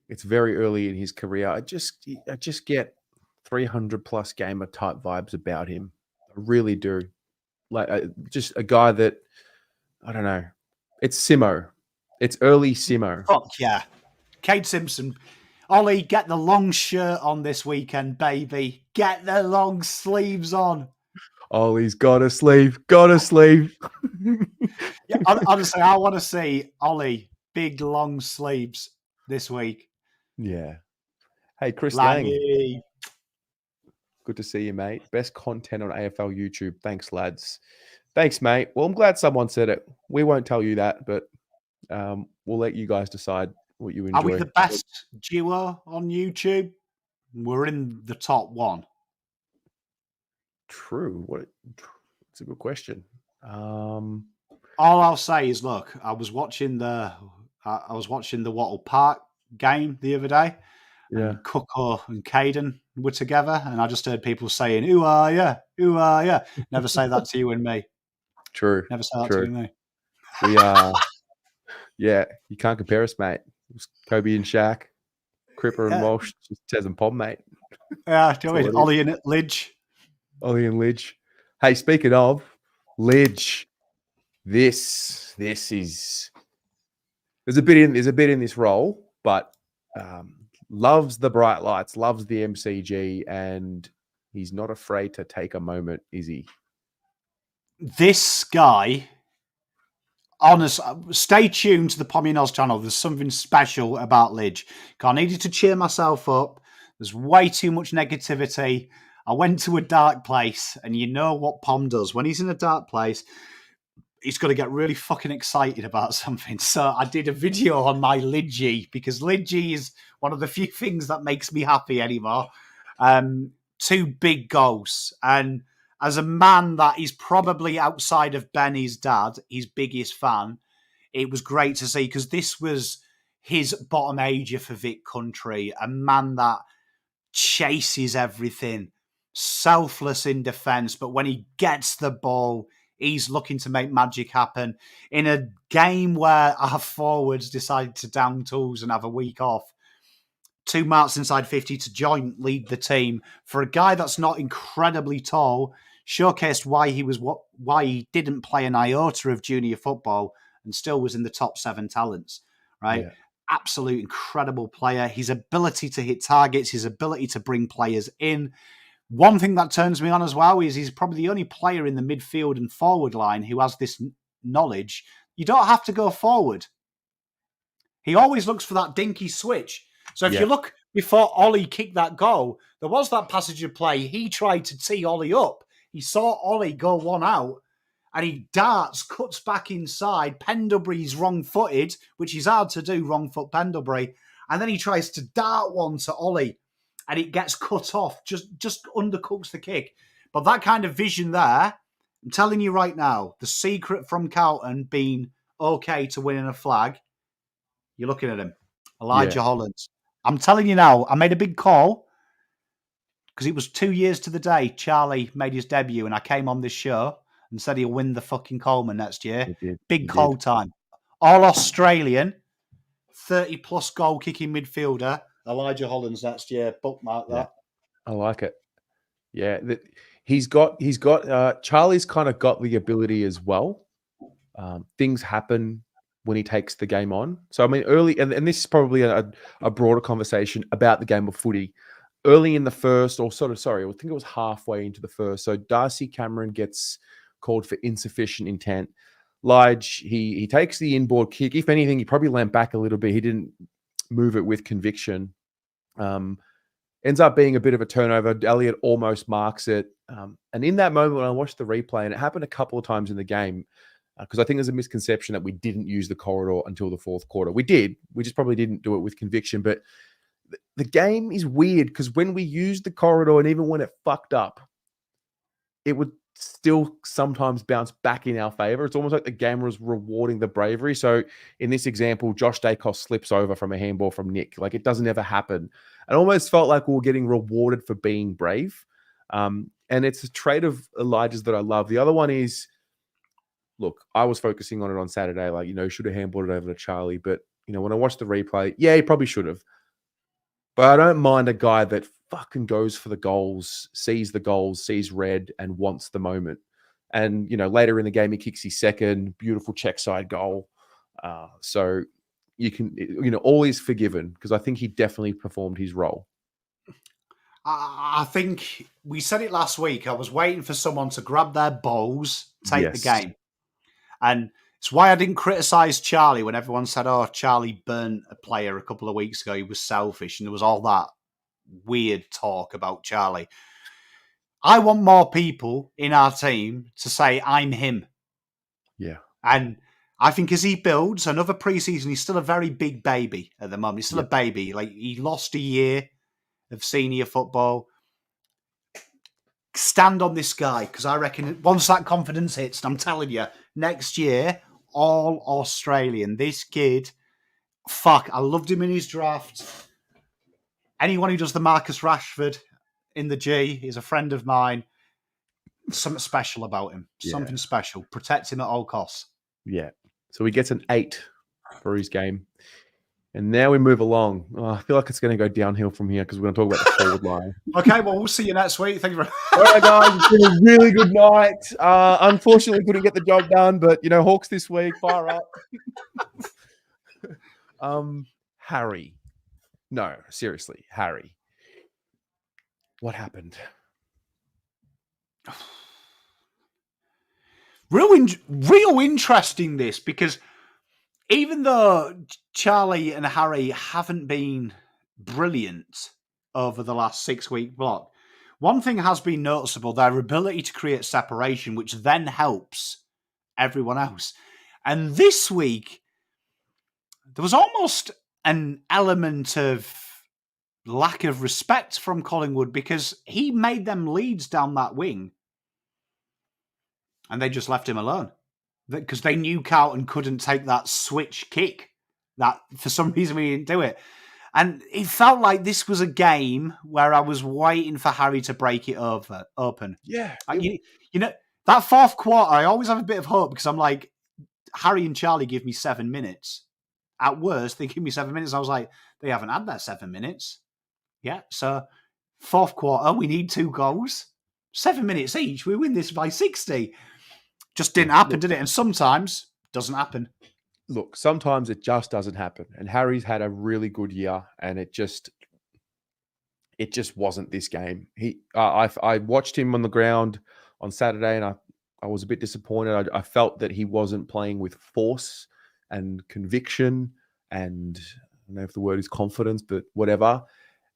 it's very early in his career. I just get 300 plus gamer type vibes about him. I really do. Like just a guy that, I don't know. It's Simo. It's early Simo. Fuck yeah. Kate Simpson. Ollie, get the long shirt on this weekend, baby. Get the long sleeves on. Ollie's got a sleeve. Got a sleeve. Yeah, honestly, I want to see Ollie big long sleeves this week. Yeah. Hey, Chris Langy. Lang. Good to see you, mate. Best content on AFL YouTube. Thanks, lads. Thanks, mate. Well, I'm glad someone said it. We won't tell you that, but we'll let you guys decide what you enjoy. Are we the best duo on YouTube? We're in the top one. True. It's a good question. All I'll say is, look, I was watching the Wattle Park game the other day. Yeah. And Coco and Caden were together, and I just heard people saying, "Who are you? Who are you?" Never say that to you and me. True. Never say that to you and me. We are. Yeah, you can't compare us, mate. It was Kobe and Shaq, Cripper and Walsh, just Tez and Pom, mate. Yeah, do you know what? Ollie and Lidge. Ollie and Lidge. Hey, speaking of Lidge, this is there's a bit in this role, but loves the bright lights, loves the MCG, and he's not afraid to take a moment, is he? This guy, honest, stay tuned to the Pommy and Oz channel. There's something special about Lidge. I needed to cheer myself up. There's way too much negativity. I went to a dark place, and you know what Pom does. When he's in a dark place, he's got to get really fucking excited about something. So I did a video on my Lidgy, because Lidgy is one of the few things that makes me happy anymore. 2 big goals. And as a man that is probably outside of Benny's dad, his biggest fan, it was great to see, because this was his bottom ager for Vic Country, a man that chases everything, selfless in defence, but when he gets the ball, he's looking to make magic happen. In a game where our forwards decided to down tools and have a week off, 2 marks inside 50 to joint lead the team, for a guy that's not incredibly tall, showcased why he didn't play an iota of junior football and still was in the top 7 talents, right? Yeah. Absolute incredible player. His ability to hit targets, his ability to bring players in. One thing that turns me on as well is he's probably the only player in the midfield and forward line who has this knowledge. You don't have to go forward. He always looks for that dinky switch. So if you look before Ollie kicked that goal, there was that passage of play. He tried to tee Ollie up. He saw Ollie go one out, and he darts, cuts back inside. Pendlebury's wrong-footed, which is hard to do, wrong-foot Pendlebury. And then he tries to dart one to Ollie, and it gets cut off, just undercooks the kick. But that kind of vision there, I'm telling you right now, the secret from Carlton being okay to winning a flag, you're looking at him, Elijah Hollands. I'm telling you now, I made a big call, because it was 2 years to the day Charlie made his debut, and I came on this show and said he'll win the fucking Coleman next year. Big call time. All Australian, 30-plus goal-kicking midfielder, Elijah Hollands next year. Bookmark that. I like it. Yeah, he's got Charlie's kind of got the ability as well. Things happen when he takes the game on. So I mean, early, and this is probably a broader conversation about the game of footy. Early in the first, I think it was halfway into the first. So Darcy Cameron gets called for insufficient intent. Lige, he takes the inboard kick. If anything, he probably leant back a little bit. He didn't move it with conviction. Ends up being a bit of a turnover. Elliott almost marks it. And in that moment, when I watched the replay, and it happened a couple of times in the game, because I think there's a misconception that we didn't use the corridor until the 4th quarter. We did. We just probably didn't do it with conviction. But the game is weird, because when we used the corridor, and even when it fucked up, it would still sometimes bounce back in our favor. It's almost like the game was rewarding the bravery. So in this example, Josh Dacos slips over from a handball from Nick. Like, it doesn't ever happen. It almost felt like we were getting rewarded for being brave. And it's a trait of Elijah's that I love. The other one is, look, I was focusing on it on Saturday, like, should have handballed it over to Charlie. But, when I watched the replay, he probably should have. But I don't mind a guy that fucking goes for the goals, sees red, and wants the moment. And, later in the game, he kicks his second, beautiful check side goal. So you can, all is forgiven, because I think he definitely performed his role. I think we said it last week. I was waiting for someone to grab their balls, take the game. And it's why I didn't criticise Charlie when everyone said, oh, Charlie burnt a player a couple of weeks ago. He was selfish, and there was all that weird talk about Charlie. I want more people in our team to say, I'm him. Yeah. And I think as he builds another preseason, he's still a very big baby at the moment. He's still a baby. Like, he lost a year of senior football. Stand on this guy, because I reckon once that confidence hits, and I'm telling you, next year, all Australian. This kid, I loved him in his draft. Anyone who does the Marcus Rashford in the G is a friend of mine. Something special about him. Something special. Protect him at all costs. Yeah. So he gets an 8 for his game. And now we move along. I feel like it's going to go downhill from here, because we're going to talk about the forward line. Okay, well, we'll see you next week. Thank you very much. All right, guys. It's been a really good night. Unfortunately, couldn't get the job done, but, Hawks this week, fire up. Harry. No, seriously, Harry. What happened? Real interesting this, because even though Charlie and Harry haven't been brilliant over the last 6-week block, one thing has been noticeable: their ability to create separation, which then helps everyone else. And this week, there was almost an element of lack of respect from Collingwood, because he made them leads down that wing and they just left him alone because they knew Carlton couldn't take that switch kick. That for some reason we didn't do it. And it felt like this was a game where I was waiting for Harry to break it open. Yeah. You know, that fourth quarter, I always have a bit of hope, because I'm like, Harry and Charlie give me 7 minutes. At worst, they give me 7 minutes. I was like, they haven't had that 7 minutes. Yeah, so fourth quarter, we need 2 goals. 7 minutes each. We win this by 60. Just didn't happen, did it? And sometimes it doesn't happen. Look, sometimes it just doesn't happen. And Harry's had a really good year, and it just wasn't this game. I watched him on the ground on Saturday, and I was a bit disappointed. I felt that he wasn't playing with force and conviction, and I don't know if the word is confidence, but whatever.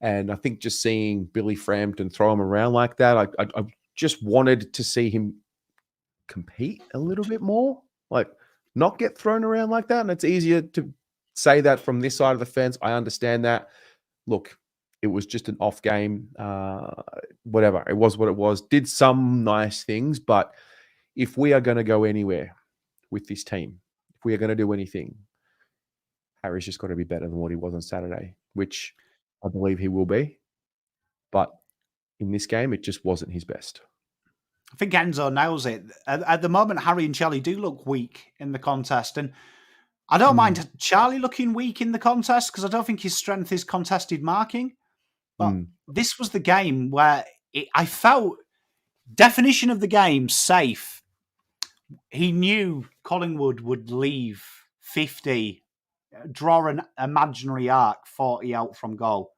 And I think just seeing Billy Frampton throw him around like that, I just wanted to see him compete a little bit more, like not get thrown around like that. And it's easier to say that from this side of the fence. I understand that. Look, it was just an off game. Whatever. It was what it was. Did some nice things, but if we are going to go anywhere with this team, if we are going to do anything, Harry's just got to be better than what he was on Saturday, which I believe he will be. But in this game, it just wasn't his best. I think Enzo nails it. At the moment, Harry and Charlie do look weak in the contest. And I don't mind Charlie looking weak in the contest, because I don't think his strength is contested marking. But this was the game where I felt, definition of the game, safe. He knew Collingwood would leave 50, draw an imaginary arc 40 out from goal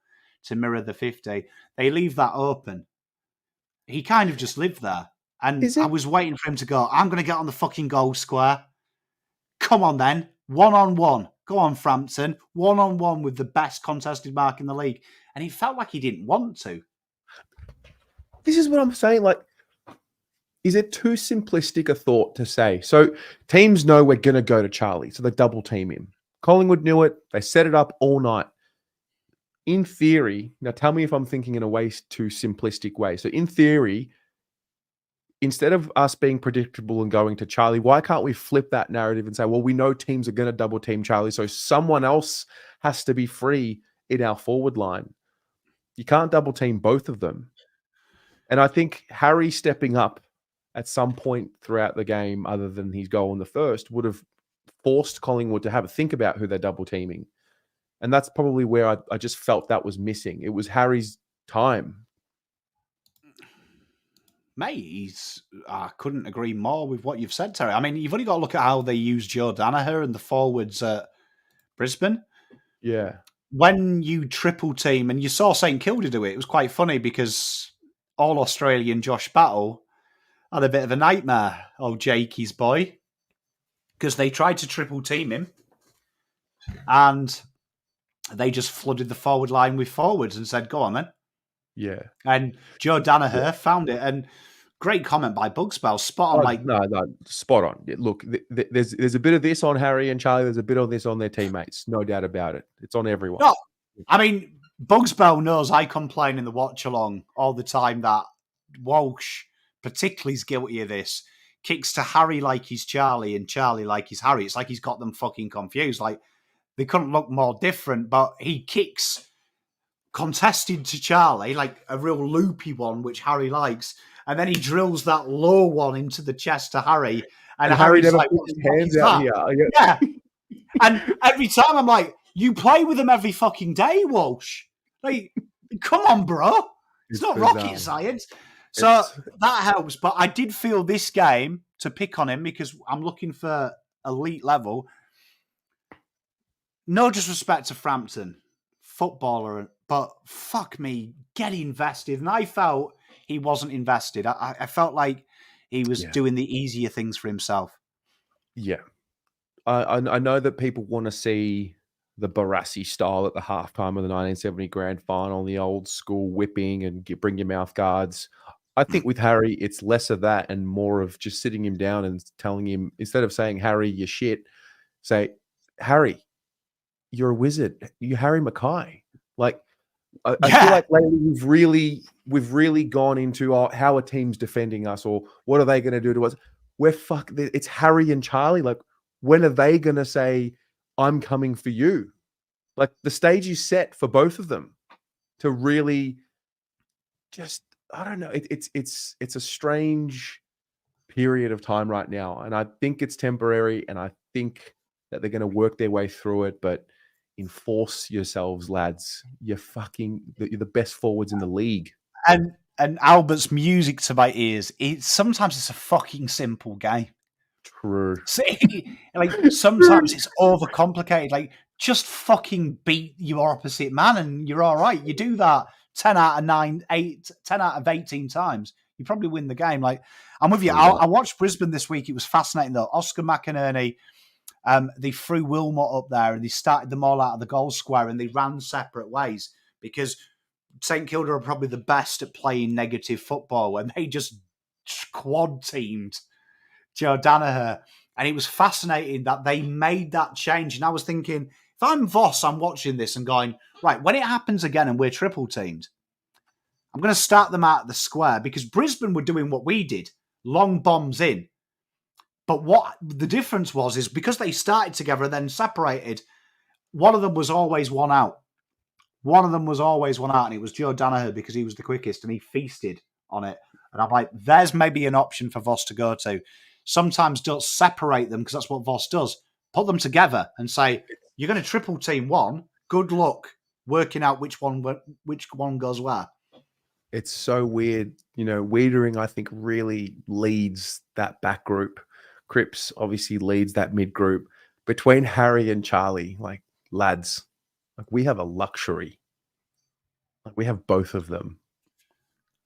to mirror the 50. They leave that open. He kind of just lived there. And I was waiting for him to go, I'm going to get on the fucking goal square. Come on then. 1-on-1. Go on, Frampton. 1-on-1 with the best contested mark in the league. And he felt like he didn't want to. This is what I'm saying. Like, is it too simplistic a thought to say? So teams know we're going to go to Charlie, so they double team him. Collingwood knew it. They set it up all night. In theory, now tell me if I'm thinking in a way too simplistic way. So in theory, instead of us being predictable and going to Charlie, why can't we flip that narrative and say, well, we know teams are going to double team Charlie, so someone else has to be free in our forward line. You can't double team both of them. And I think Harry stepping up at some point throughout the game, other than his goal in the first, would have forced Collingwood to have a think about who they're double teaming. And that's probably where I just felt that was missing. It was Harry's time. Mate, I couldn't agree more with what you've said, Terry. I mean, you've only got to look at how they used Joe Danaher and the forwards at Brisbane. Yeah. When you triple team, and you saw St Kilda do it, it was quite funny, because All-Australian Josh Battle had a bit of a nightmare, old Jakey's boy, because they tried to triple team him and they just flooded the forward line with forwards and said, go on then. Yeah. And Joe Danaher found it. And great comment by Bugspell. Spot on. No, spot on. Look, there's a bit of this on Harry and Charlie. There's a bit of this on their teammates. No doubt about it. It's on everyone. No, I mean, Bugspell knows I complain in the watch along all the time that Walsh particularly is guilty of this. Kicks to Harry like he's Charlie and Charlie like he's Harry. It's like he's got them fucking confused. Like, they couldn't look more different, but he kicks contested to Charlie, like a real loopy one, which Harry likes. And then he drills that low one into the chest to Harry. And Harry never like, puts his hands out here. Yeah. And every time I'm like, you play with him every fucking day, Walsh. Like, come on, bro. It's not rocket science. So that helps. But I did feel this game, to pick on him, because I'm looking for elite level. no disrespect to Frampton, footballer, but fuck me, get invested. And I felt he wasn't invested. I felt like he was doing the easier things for himself. Yeah. I know that people want to see the Barassi style at the halftime of the 1970 grand final, the old school whipping and bring your mouth guards. I think with Harry, it's less of that and more of just sitting him down and telling him, instead of saying, Harry, you're shit, say, Harry, you're a wizard. You're Harry Mackay. Like, I feel like lately we've really gone into how a team's defending us or what are they going to do to us. It's Harry and Charlie. Like, when are they going to say, I'm coming for you? Like, the stage is set for both of them to really just, I don't know. It's a strange period of time right now. And I think it's temporary. And I think that they're going to work their way through it. But enforce yourselves, lads. You're the best forwards in the league. And Albert's music to my ears. Sometimes it's a fucking simple game. True. Like sometimes it's overcomplicated. Like just fucking beat your opposite man and you're all right. You do that 10 out of 18 times, you probably win the game. Like I'm with you. I watched Brisbane this week. It was fascinating though. Oscar McInerney, they threw Wilmot up there and they started them all out of the goal square and they ran separate ways because St Kilda are probably the best at playing negative football and they just quad teamed Joe Danaher. And it was fascinating that they made that change. And I was thinking, if I'm Voss, I'm watching this and going, right, when it happens again and we're triple teamed, I'm going to start them out of the square because Brisbane were doing what we did, long bombs in. But what the difference was is because they started together and then separated, one of them was always one out. One of them was always one out, and it was Joe Danaher because he was the quickest and he feasted on it. And I'm like, there's maybe an option for Voss to go to. Sometimes don't separate them because that's what Voss does. Put them together and say, you're going to triple team one. Good luck working out which one goes where. It's so weird. You know, Wiedering, I think, really leads that back group. Cripps obviously leads that mid group. Between Harry and Charlie, like, lads, like, we have a luxury. Like, we have both of them.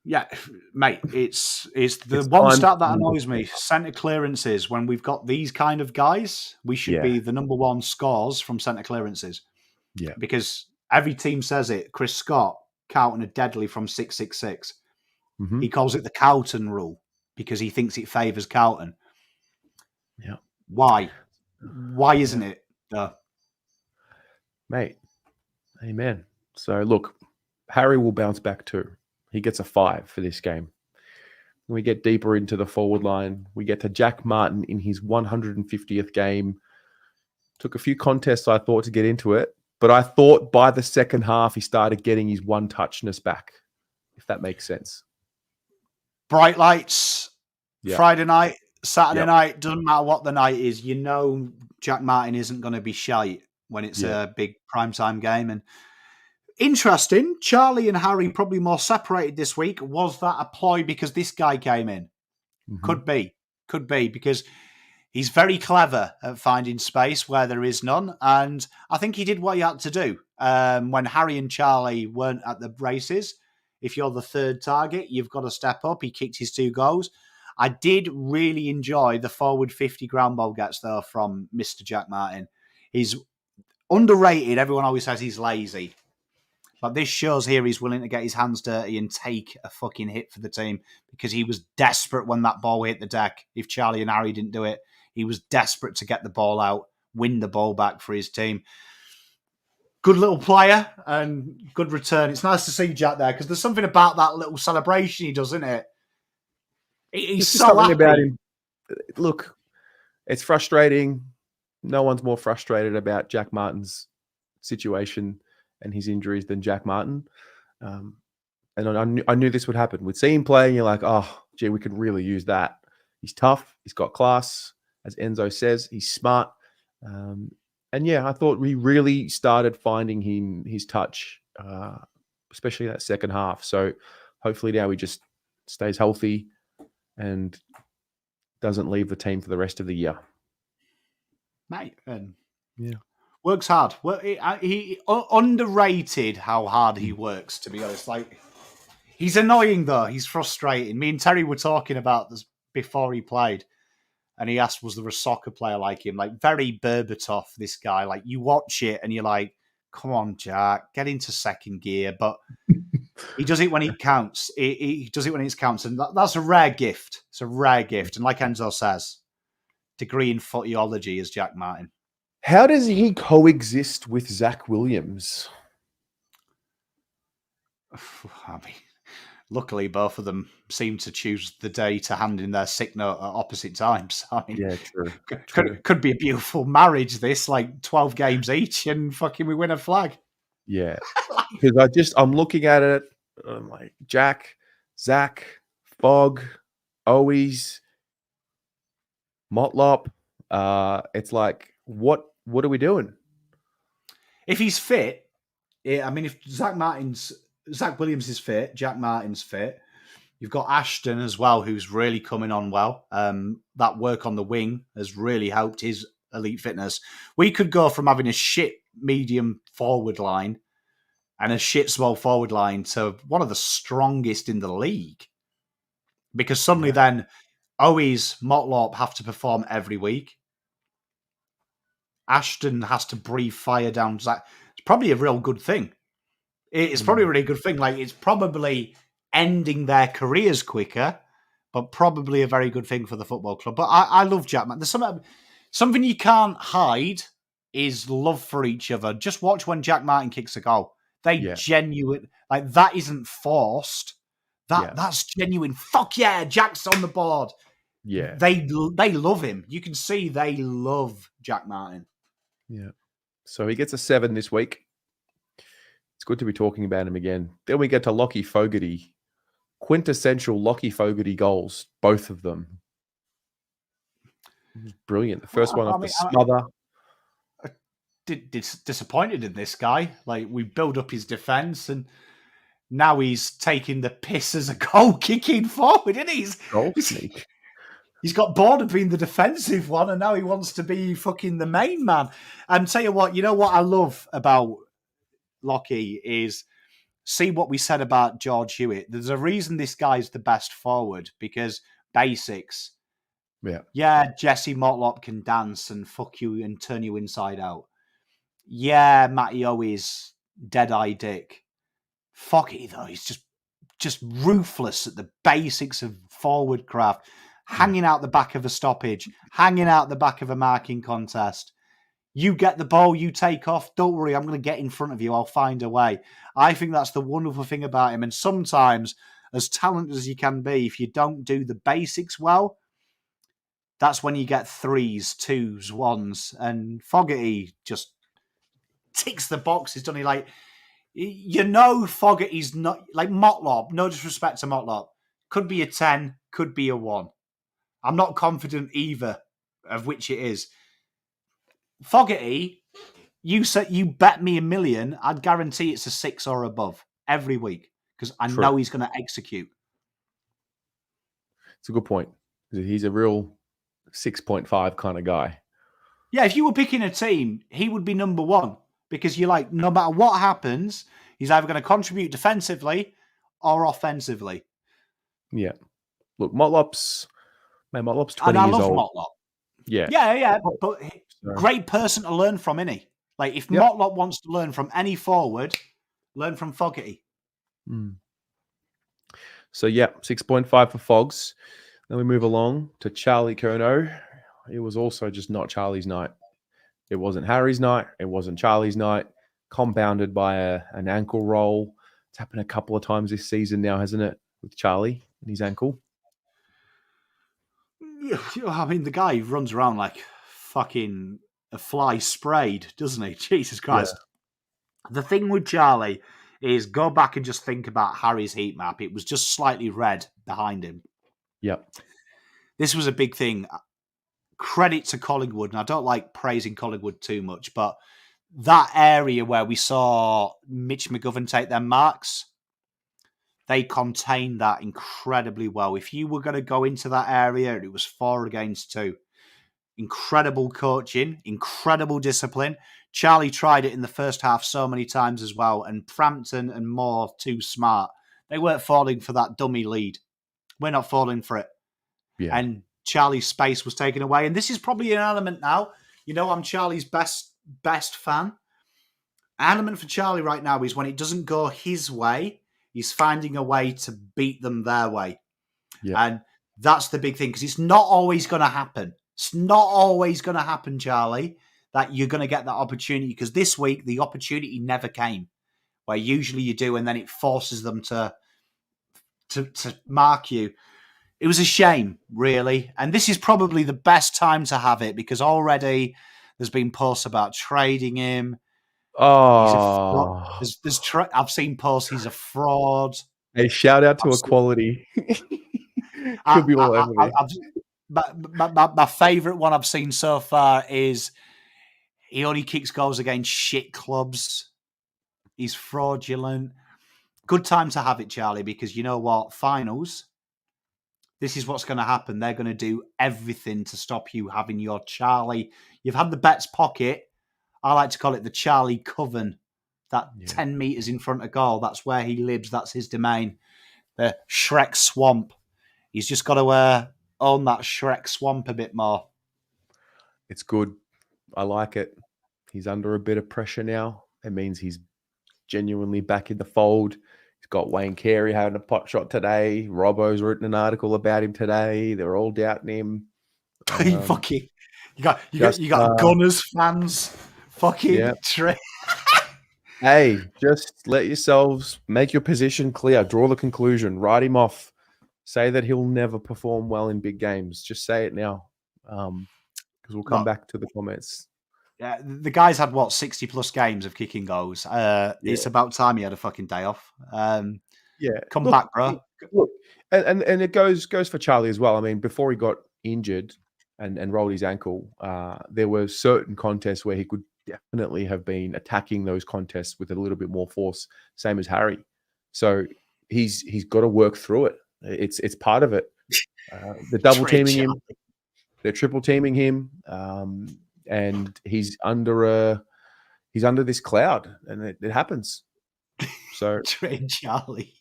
Yeah, mate, it's one stat that annoys me. Centre clearances, when we've got these kind of guys, we should be the number one scores from centre clearances. Yeah. Because every team says it. Chris Scott, Carlton are deadly from 666. Mm-hmm. He calls it the Carlton rule because he thinks it favours Carlton. Yeah. Why? Why isn't it? Mate, amen. So, look, Harry will bounce back too. He gets a 5 for this game. When we get deeper into the forward line, we get to Jack Martin in his 150th game. Took a few contests, I thought, to get into it. But I thought by the second half, he started getting his one-touchness back, if that makes sense. Bright lights, Friday night, Saturday night, doesn't matter what the night is. You know Jack Martin isn't going to be shite when it's a big primetime game. And interesting, Charlie and Harry probably more separated this week. Was that a ploy because this guy came in? Mm-hmm. Could be, because he's very clever at finding space where there is none. And I think he did what he had to do. When Harry and Charlie weren't at the races, if you're the third target, you've got to step up. He kicked his 2 goals. I did really enjoy the forward 50 ground ball gets, though, from Mr. Jack Martin. He's underrated. Everyone always says he's lazy. But this shows here he's willing to get his hands dirty and take a fucking hit for the team because he was desperate when that ball hit the deck. If Charlie and Harry didn't do it, he was desperate to get the ball out, win the ball back for his team. Good little player and good return. It's nice to see Jack there because there's something about that little celebration he does, isn't it? He's so happy. About him. Look, it's frustrating. No one's more frustrated about Jack Martin's situation and his injuries than Jack Martin. And I knew this would happen. We'd see him play and you're like, oh, gee, we could really use that. He's tough. He's got class. As Enzo says, he's smart. And yeah, I thought we really started finding his touch, especially that second half. So hopefully now he just stays healthy and doesn't leave the team for the rest of the year. Mate, Works hard. He underrated how hard he works, to be honest. Like, he's annoying, though. He's frustrating. Me and Terry were talking about this before he played, and he asked, was there a soccer player like him? Like, very Berbatov, this guy. Like, you watch it, and you're like, come on, Jack, get into second gear. But he does it when it counts. He does it when it counts, and that's a rare gift. It's a rare gift. And like Enzo says, degree in footyology is Jack Martin. How does he coexist with Zach Williams? I mean, luckily, both of them seem to choose the day to hand in their sick note at opposite times. I mean, Yeah, true. Could be a beautiful marriage, this, like 12 games each, and fucking we win a flag. Yeah. Because I'm looking at it, I'm like, Jack, Zach, Fog, Owies, Motlop. It's like, what are we doing? If he's fit, I mean, if Zach Williams is fit, Jack Martin's fit. You've got Ashton as well, who's really coming on well. That work on the wing has really helped his elite fitness. We could go from having a shit medium forward line and a shit small forward line to one of the strongest in the league. Because suddenly then Owies, Motlop have to perform every week. Ashton has to breathe fire down Zach. It's probably a real good thing. It's probably a really good thing. Like, it's probably ending their careers quicker, but probably a very good thing for the football club. But I love Jack Martin. There's something you can't hide is love for each other. Just watch when Jack Martin kicks a goal. Genuine, like, that isn't forced. That's genuine. Fuck yeah, Jack's on the board. Yeah. They love him. You can see they love Jack Martin. Yeah. So he gets a 7 this week. It's good to be talking about him again. Then we get to Lockie Fogarty. Quintessential Lockie Fogarty goals, both of them. Brilliant. The first one off the smother. Disappointed in this guy. Like, we build up his defence, and now he's taking the piss as a goal kicking forward, isn't he? Goal sneak. He's got bored of being the defensive one, and now he wants to be fucking the main man. And tell you what I love about Lockie is, see what we said about George Hewitt. There's a reason this guy's the best forward, because basics. Yeah, Jesse Motlop can dance and fuck you and turn you inside out. Yeah, Matty Owies, dead-eye dick. Fogarty, though, he's just ruthless at the basics of forward craft. Hanging out the back of a stoppage, hanging out the back of a marking contest. You get the ball, you take off. Don't worry, I'm going to get in front of you. I'll find a way. I think that's the wonderful thing about him. And sometimes, as talented as you can be, if you don't do the basics well, that's when you get 3s, 2s, 1s. And Fogarty just ticks the boxes, doesn't he? Like, Fogarty's not, like Motlop, no disrespect to Motlop, could be a 10, could be a 1. I'm not confident either of which it is. Fogarty, you bet me $1 million, I'd guarantee it's a 6 or above every week, because I know he's going to execute. It's a good point. He's a real 6.5 kind of guy. Yeah, if you were picking a team, he would be number 1, because you're like, no matter what happens, he's either going to contribute defensively or offensively. Yeah. Look, Motlop's 20 and years I love old. Motlop. Yeah. Yeah. But great person to learn from, isn't he? Like, if Motlop wants to learn from any forward, learn from Fogarty. So, 6.5 for Fogs. Then we move along to Charlie Curnow. It was also just not Charlie's night. It wasn't Harry's night. It wasn't Charlie's night. Compounded by an ankle roll. It's happened a couple of times this season now, hasn't it? With Charlie and his ankle. I mean, the guy runs around like fucking a fly sprayed, doesn't he? Jesus Christ. Yeah. The thing with Charlie is, go back and just think about Harry's heat map. It was just slightly red behind him. Yep. This was a big thing. Credit to Collingwood, and I don't like praising Collingwood too much, but that area where we saw Mitch McGovern take their marks, they contained that incredibly well. If you were going to go into that area, it was 4 against 2. incredible coaching, incredible discipline. Charlie tried it in the first half so many times as well, and Frampton and Moore too smart. They weren't falling for that dummy lead. We're not falling for it. Yeah. And Charlie's space was taken away. And this is probably an element now. I'm Charlie's best fan. An element for Charlie right now is when it doesn't go his way, he's finding a way to beat them their way. Yeah. And that's the big thing, because it's not always going to happen. It's not always going to happen, Charlie, that you're going to get that opportunity, because this week the opportunity never came, where usually you do, and then it forces them to mark you. It was a shame, really. And this is probably the best time to have it, because already there's been posts about trading him. Oh, I've seen posts. He's a fraud. Hey, shout out to Equality. Could be all over there. My favourite one I've seen so far is he only kicks goals against shit clubs. He's fraudulent. Good time to have it, Charlie, because you know what? Finals, this is what's going to happen. They're going to do everything to stop you having your Charlie. You've had the Betts pocket. I like to call it the Charlie Coven. That 10 metres in front of goal. That's where he lives. That's his domain. The Shrek Swamp. He's just got to own that Shrek Swamp a bit more. It's good. I like it. He's under a bit of pressure now. It means he's genuinely back in the fold. He's got Wayne Carey having a pot shot today. Robbo's written an article about him today. They're all doubting him. Fucking, you got Gunners fans. Fucking Hey, just let yourselves make your position clear. Draw the conclusion. Write him off. Say that he'll never perform well in big games. Just say it now, because we'll come back to the comments. Yeah, the guy's had 60 plus games of kicking goals. It's about time he had a fucking day off. Come back, bro. Look, and it goes for Charlie as well. I mean, before he got injured and rolled his ankle, there were certain contests where he could definitely have been attacking those contests with a little bit more force, same as Harry. So he's got to work through it. It's part of it. They're double teaming him, they're triple teaming him, and he's under this cloud, and it happens. So trade Charlie.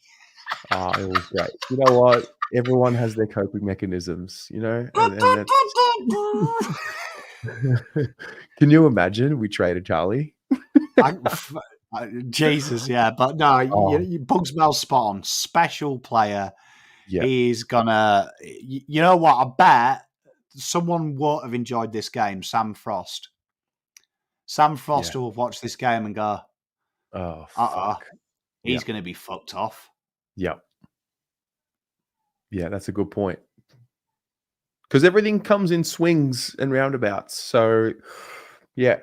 It was great. You know what? Everyone has their coping mechanisms, and Can you imagine we traded Charlie? Jesus, yeah. But no, Bugs Mel spot on. Special player. Yeah. He's gonna... You know what? I bet someone won't have enjoyed this game. Sam Frost. Sam Frost will have watched this game and go, oh, fuck. He's going to be fucked off. Yeah. Yeah, that's a good point. Because everything comes in swings and roundabouts. So, yeah.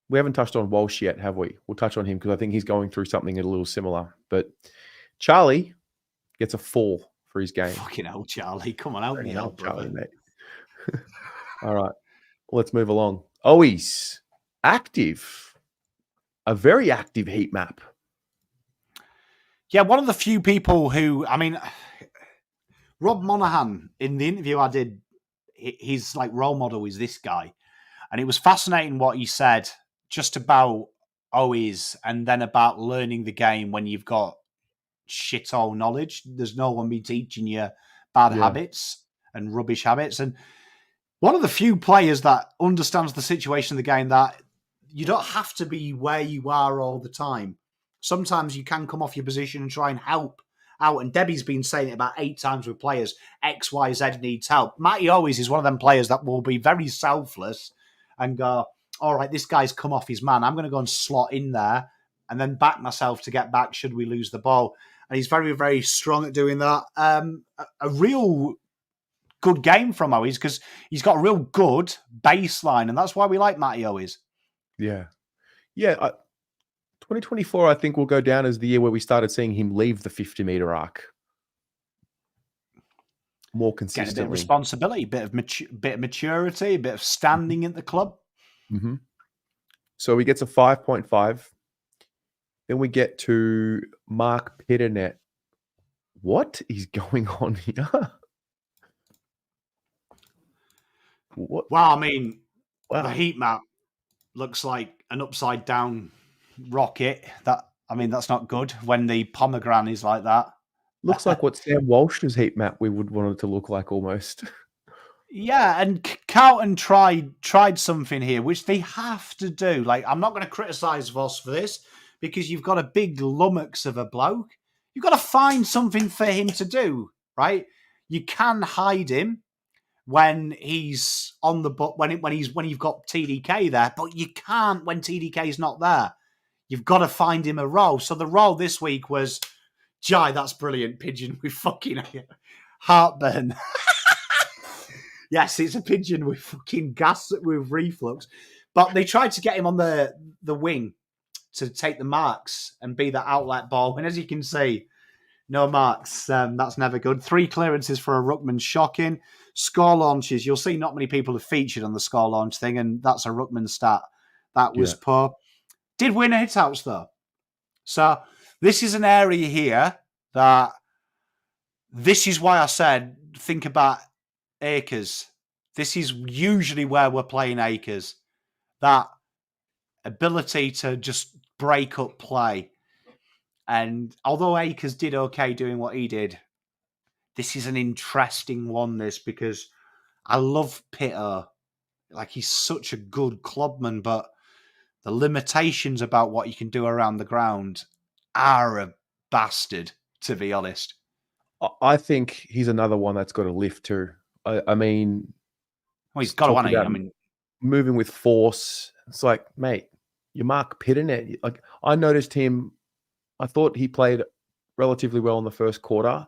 We haven't touched on Walsh yet, have we? We'll touch on him because I think he's going through something a little similar. But Charlie gets a 4 for his game. Fucking hell, Charlie. Come on, help me out, Charlie, mate. All right. Let's move along. Owies, active. A very active heat map. Yeah, one of the few people who, I mean, Rob Monaghan, in the interview I did, his like role model is this guy. And it was fascinating what he said just about Owies and then about learning the game when you've got shithole knowledge. There's no one be teaching you bad habits and rubbish habits. And one of the few players that understands the situation of the game, that you don't have to be where you are all the time. Sometimes you can come off your position and try and help out. And Debbie's been saying it about 8 times with players. X, Y, Z needs help. Matty Owies is one of them players that will be very selfless and go, all right, this guy's come off his man. I'm going to go and slot in there and then back myself to get back should we lose the ball. And he's very, very strong at doing that. A real good game from Owies because he's got a real good baseline. And that's why we like Matty Owies. Yeah. Yeah. 2024, I think, will go down as the year where we started seeing him leave the 50-meter arc more consistently. Get a bit of responsibility, bit of maturity, a bit of standing at the club. Mm-hmm. So he gets a 5.5. Then we get to Mark Pitternet. What is going on here? What? Well, I mean, the Wow. heat map looks like an upside down rocket. That's not good when the pomegranate is like that. Looks like what Sam Walsh's heat map we would want it to look like almost. Yeah, and Carlton tried something here, which they have to do. Like, I'm not going to criticise Voss for this because you've got a big lummox of a bloke. You've got to find something for him to do, right? You can hide him when he's on the when you've got TDK there, but you can't when TDK's not there. You've got to find him a role. So the role this week was, Jai, that's brilliant, pigeon with fucking heartburn. Yes, it's a pigeon with fucking gas with reflux. But they tried to get him on the wing to take the marks and be the outlet ball. And as you can see, no marks. That's never good. 3 clearances for a ruckman, shocking. Score launches. You'll see not many people have featured on the score launch thing, and that's a ruckman stat. That was poor. Did win hitouts though. So this is an area here that this is why I said think about Acres. This is usually where we're playing Acres. That ability to just break up play. And although Acres did okay doing what he did, this is an interesting one, this, because I love Pitter. Like, he's such a good clubman, but the limitations about what you can do around the ground are a bastard, to be honest. I think he's another one that's got a lift too. I mean, Well, he's got to, talking I about mean, moving with force. It's like, mate, you Mark Pitternet. Like, I noticed him. I thought he played relatively well in the first quarter,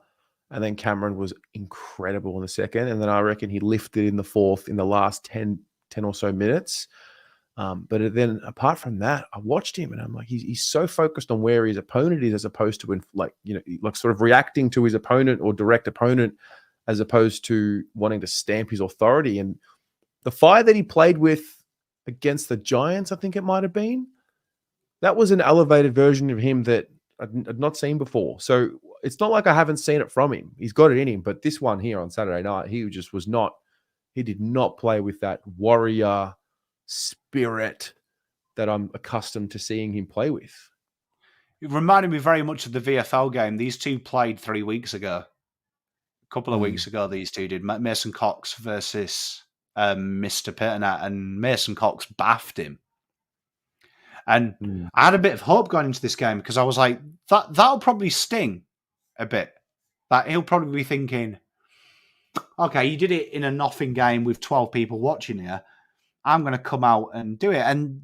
and then Cameron was incredible in the second. And then I reckon he lifted in the fourth in the last 10 or so minutes. But then apart from that, I watched him and I'm like, he's so focused on where his opponent is as opposed to like sort of reacting to his opponent or direct opponent as opposed to wanting to stamp his authority. And the fire that he played with against the Giants, I think it might have been, that was an elevated version of him that I'd not seen before. So it's not like I haven't seen it from him. He's got it in him. But this one here on Saturday night, he did not play with that warrior spirit that I'm accustomed to seeing him play with. It reminded me very much of the VFL game. These two played 3 weeks ago. A couple of weeks ago, these two did. Mason Cox versus Mr. Pitternet, and Mason Cox baffed him. And I had a bit of hope going into this game because I was like, that'll probably sting a bit. That he'll probably be thinking, okay, you did it in a nothing game with 12 people watching here. I'm going to come out and do it. And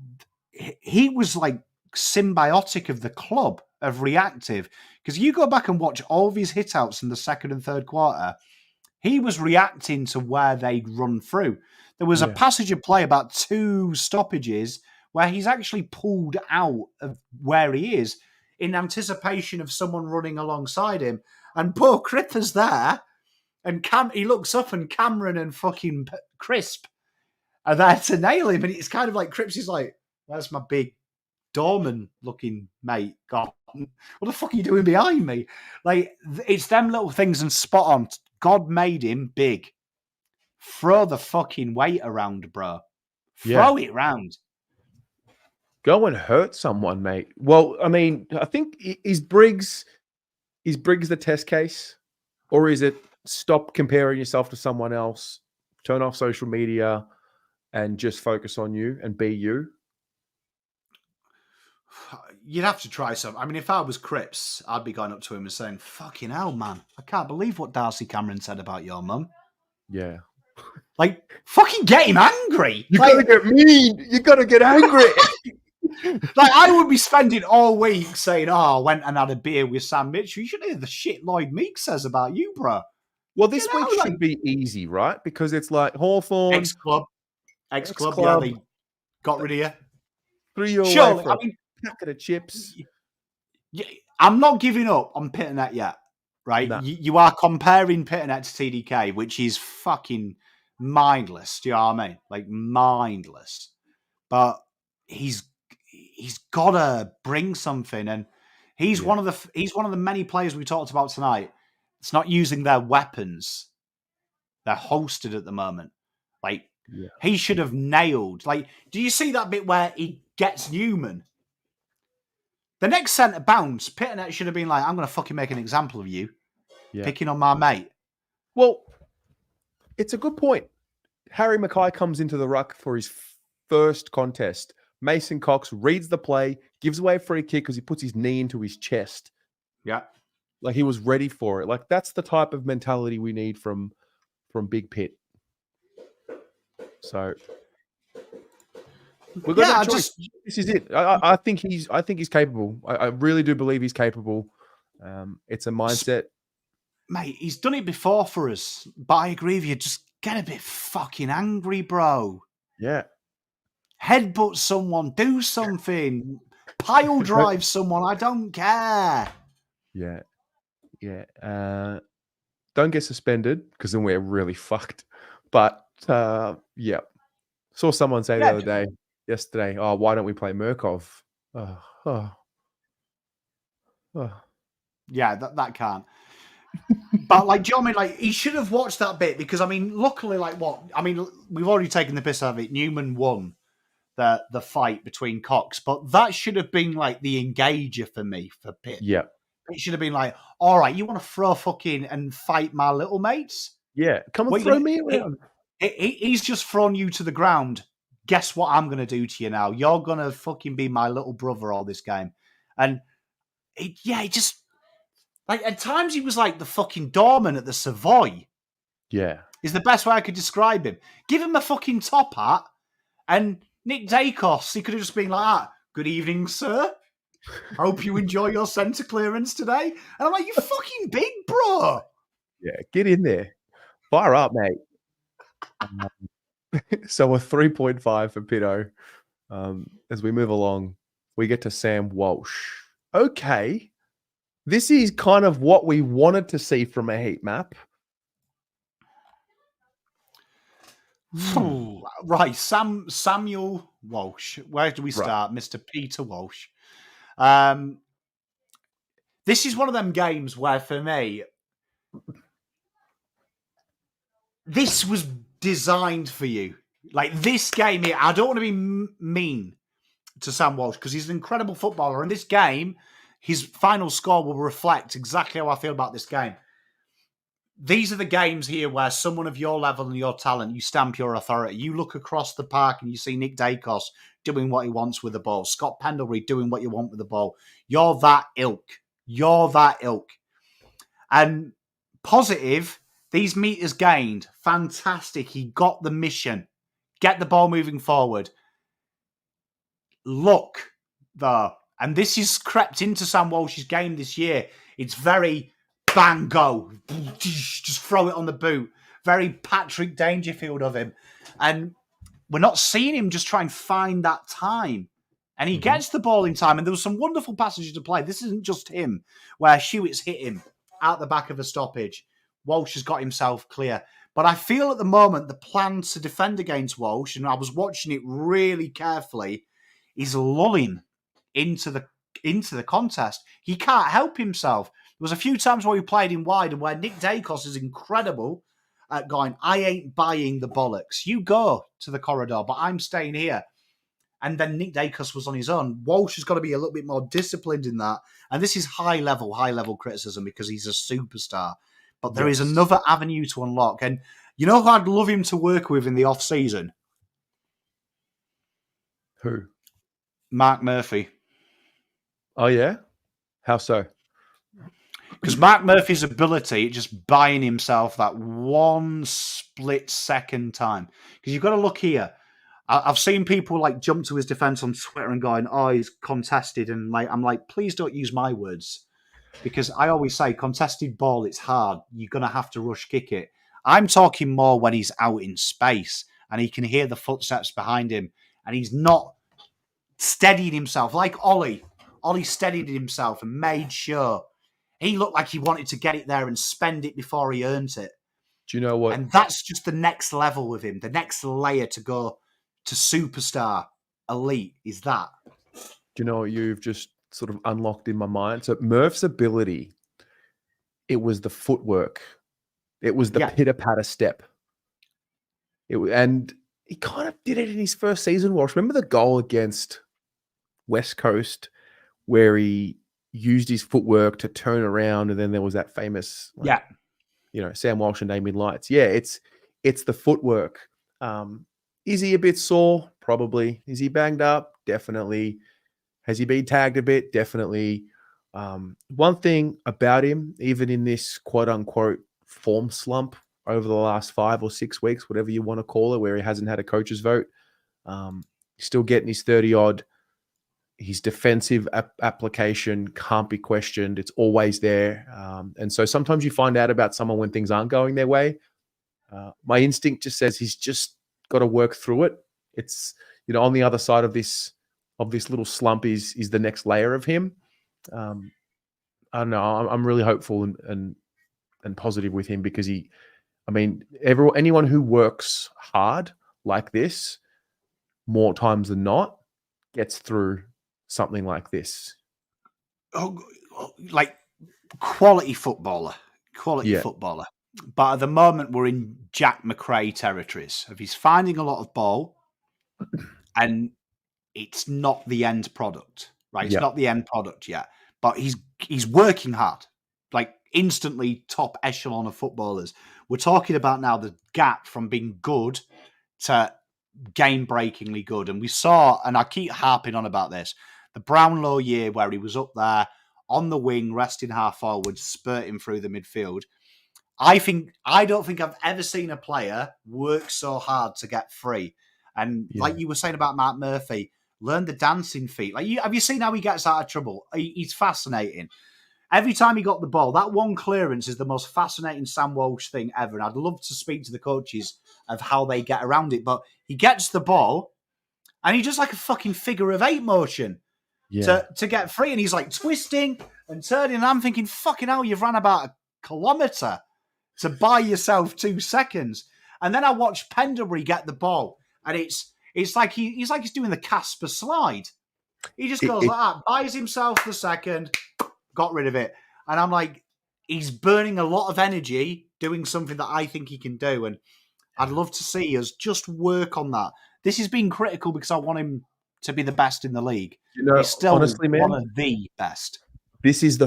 he was like symbiotic of the club, of reactive. Because you go back and watch all of his hitouts in the second and third quarter, he was reacting to where they'd run through. There was a passage of play about 2 stoppages where he's actually pulled out of where he is in anticipation of someone running alongside him. And poor Cripper's there, and he looks up and Cameron and fucking Crisp are there to nail him. And it's kind of like Cripps is like, where's my big doorman-looking mate gone? What the fuck are you doing behind me? Like, it's them little things, and spot on. God made him big. Throw the fucking weight around, bro. Throw it around. Go and hurt someone, mate. Well, I mean, I think is Briggs the test case, or is it stop comparing yourself to someone else, turn off social media, and just focus on you and be you? You'd have to try some. I mean, if I was Cripps, I'd be going up to him and saying, fucking hell, man. I can't believe what Darcy Cameron said about your mum. Yeah. Like, fucking get him angry. You gotta get mean. You gotta get angry. Like, I would be spending all week saying, I went and had a beer with Sam Mitchell. You should hear the shit Lloyd Meek says about you, bro. Well, this week should be easy, right? Because it's like Hawthorn. Ex-club. Yeah, they got rid of you. 3 year away for a packet of chips. I'm not giving up on Pitternet yet, right? Nah. You are comparing Pitternet to TDK, which is fucking mindless. Do you know what I mean? Like, mindless. But he's got to bring something, and he's one of the many players we talked about tonight. It's not using their weapons. They're hosted at the moment. Like, Yeah. He should have nailed. Like, do you see that bit where he gets Newman? The next centre bounce, Pitternet should have been like, I'm going to fucking make an example of you, Yeah. picking on my mate. Well, it's a good point. Harry Mackay comes into the ruck for his first contest. Mason Cox reads the play, gives away a free kick because he puts his knee into his chest. Yeah. Like he was ready for it. Like that's the type of mentality we need from Big Pitt. So we've got no choice. This is it. I think he's capable. I really do believe he's capable. It's a mindset. Mate, he's done it before for us. But I agree with you. Just get a bit fucking angry, bro. Yeah. Headbutt someone. Do something. Pile drive someone. I don't care. Yeah. Yeah. Don't get suspended because then we're really fucked. But yeah. Saw someone say the other yesterday, oh, why don't we play Murkov? Yeah, that can't. But like, do you know what I mean? Like, he should have watched that bit because I mean, luckily, we've already taken the piss out of it. Newman won the fight between Cox, but that should have been like the engager for me for Pitt. Yeah. It should have been like, all right, you want to throw fucking and fight my little mates? Yeah, come and throw me around. He's just thrown you to the ground. Guess what I'm going to do to you now? You're going to fucking be my little brother all this game. And he just, like, at times he was like the fucking doorman at the Savoy. Yeah. Is the best way I could describe him. Give him a fucking top hat and Nick Dacos, he could have just been like that. Good evening, sir. Hope you enjoy your centre clearance today. And I'm like, you fucking big, bro. Yeah, get in there. Fire up, mate. So a 3.5 for Pitto. As we move along, we get to Sam Walsh. Okay. This is kind of what we wanted to see from a heat map. Right, Samuel Walsh. Where do we start? Right. Mr. Peter Walsh. This is one of them games where, for me, this was designed for you. Like, this game here, I don't want to be mean to Sam Walsh because he's an incredible footballer. And this game, his final score will reflect exactly how I feel about this game. These are the games here where someone of your level and your talent, you stamp your authority. You look across the park and you see Nick Dacos doing what he wants with the ball. Scott Pendlebury doing what you want with the ball. You're that ilk. You're that ilk. And positive, these meters gained. Fantastic. He got the mission. Get the ball moving forward. Look, though, and this is crept into Sam Walsh's game this year. It's very bang, go. Just throw it on the boot. Very Patrick Dangerfield of him. And we're not seeing him just try and find that time. And he gets the ball in time. And there was some wonderful passages to play. This isn't just him, where Hewitt's hit him out the back of a stoppage. Walsh has got himself clear. But I feel at the moment the plan to defend against Walsh, and I was watching it really carefully, is lulling into the contest. He can't help himself. There was a few times where he played him wide and where Nick Dacos is incredible at going, I ain't buying the bollocks. You go to the corridor, but I'm staying here. And then Nick Dacos was on his own. Walsh has got to be a little bit more disciplined in that. And this is high level criticism because he's a superstar. But there is another avenue to unlock. And you know who I'd love him to work with in the off-season? Who? Mark Murphy. Oh, yeah? How so? Because Mark Murphy's ability at just buying himself that one split second time. Because you've got to look here. I've seen people like jump to his defense on Twitter and going, oh, he's contested. And like, I'm like, please don't use my words. Because I always say contested ball, it's hard. You're going to have to rush kick it. I'm talking more when he's out in space and he can hear the footsteps behind him and he's not steadied himself like Ollie. Ollie steadied himself and made sure. He looked like he wanted to get it there and spend it before he earned it. Do you know what? And that's just the next level with him. The next layer to go to superstar elite is that. Do you know what you've just sort of unlocked in my mind? So Murph's ability, it was the footwork. It was the pitter-patter step. And he kind of did it in his first season, Walsh. Remember the goal against West Coast where he used his footwork to turn around, and then there was that famous, Sam Walsh and Damien Lights. Yeah, it's the footwork. Is he a bit sore? Probably. Is he banged up? Definitely. Has he been tagged a bit? Definitely. One thing about him, even in this quote unquote form slump over the last 5 or 6 weeks, whatever you want to call it, where he hasn't had a coach's vote, still getting his 30 odd. His defensive application can't be questioned. It's always there. And so sometimes you find out about someone when things aren't going their way. My instinct just says he's just got to work through it. It's, on the other side of this little slump is the next layer of him. I don't know. I'm really hopeful and positive with him because anyone who works hard like this, more times than not, gets through something like this. Like quality footballer. But at the moment, we're in Jack McRae territories. If he's finding a lot of ball, and it's not the end product, right? It's not the end product yet, but he's working hard, like instantly top echelon of footballers. We're talking about now the gap from being good to game-breakingly good, and we saw, and I keep harping on about this, the Brownlow year where he was up there on the wing, resting half forward, spurting through the midfield. I don't think I've ever seen a player work so hard to get free. And like you were saying about Mark Murphy, learn the dancing feet. Have you seen how he gets out of trouble? He's fascinating. Every time he got the ball, that one clearance is the most fascinating Sam Walsh thing ever. And I'd love to speak to the coaches of how they get around it. But he gets the ball and he just like a fucking figure of 8 motion to get free. And he's like twisting and turning. And I'm thinking, fucking hell, you've ran about a kilometre to buy yourself 2 seconds. And then I watched Pendlebury get the ball. And it's like he's doing the Casper slide. He just goes like that, buys himself the second, got rid of it. And I'm like, he's burning a lot of energy doing something that I think he can do. And I'd love to see us just work on that. This has been critical because I want him to be the best in the league. He's still honestly, man, one of the best. This is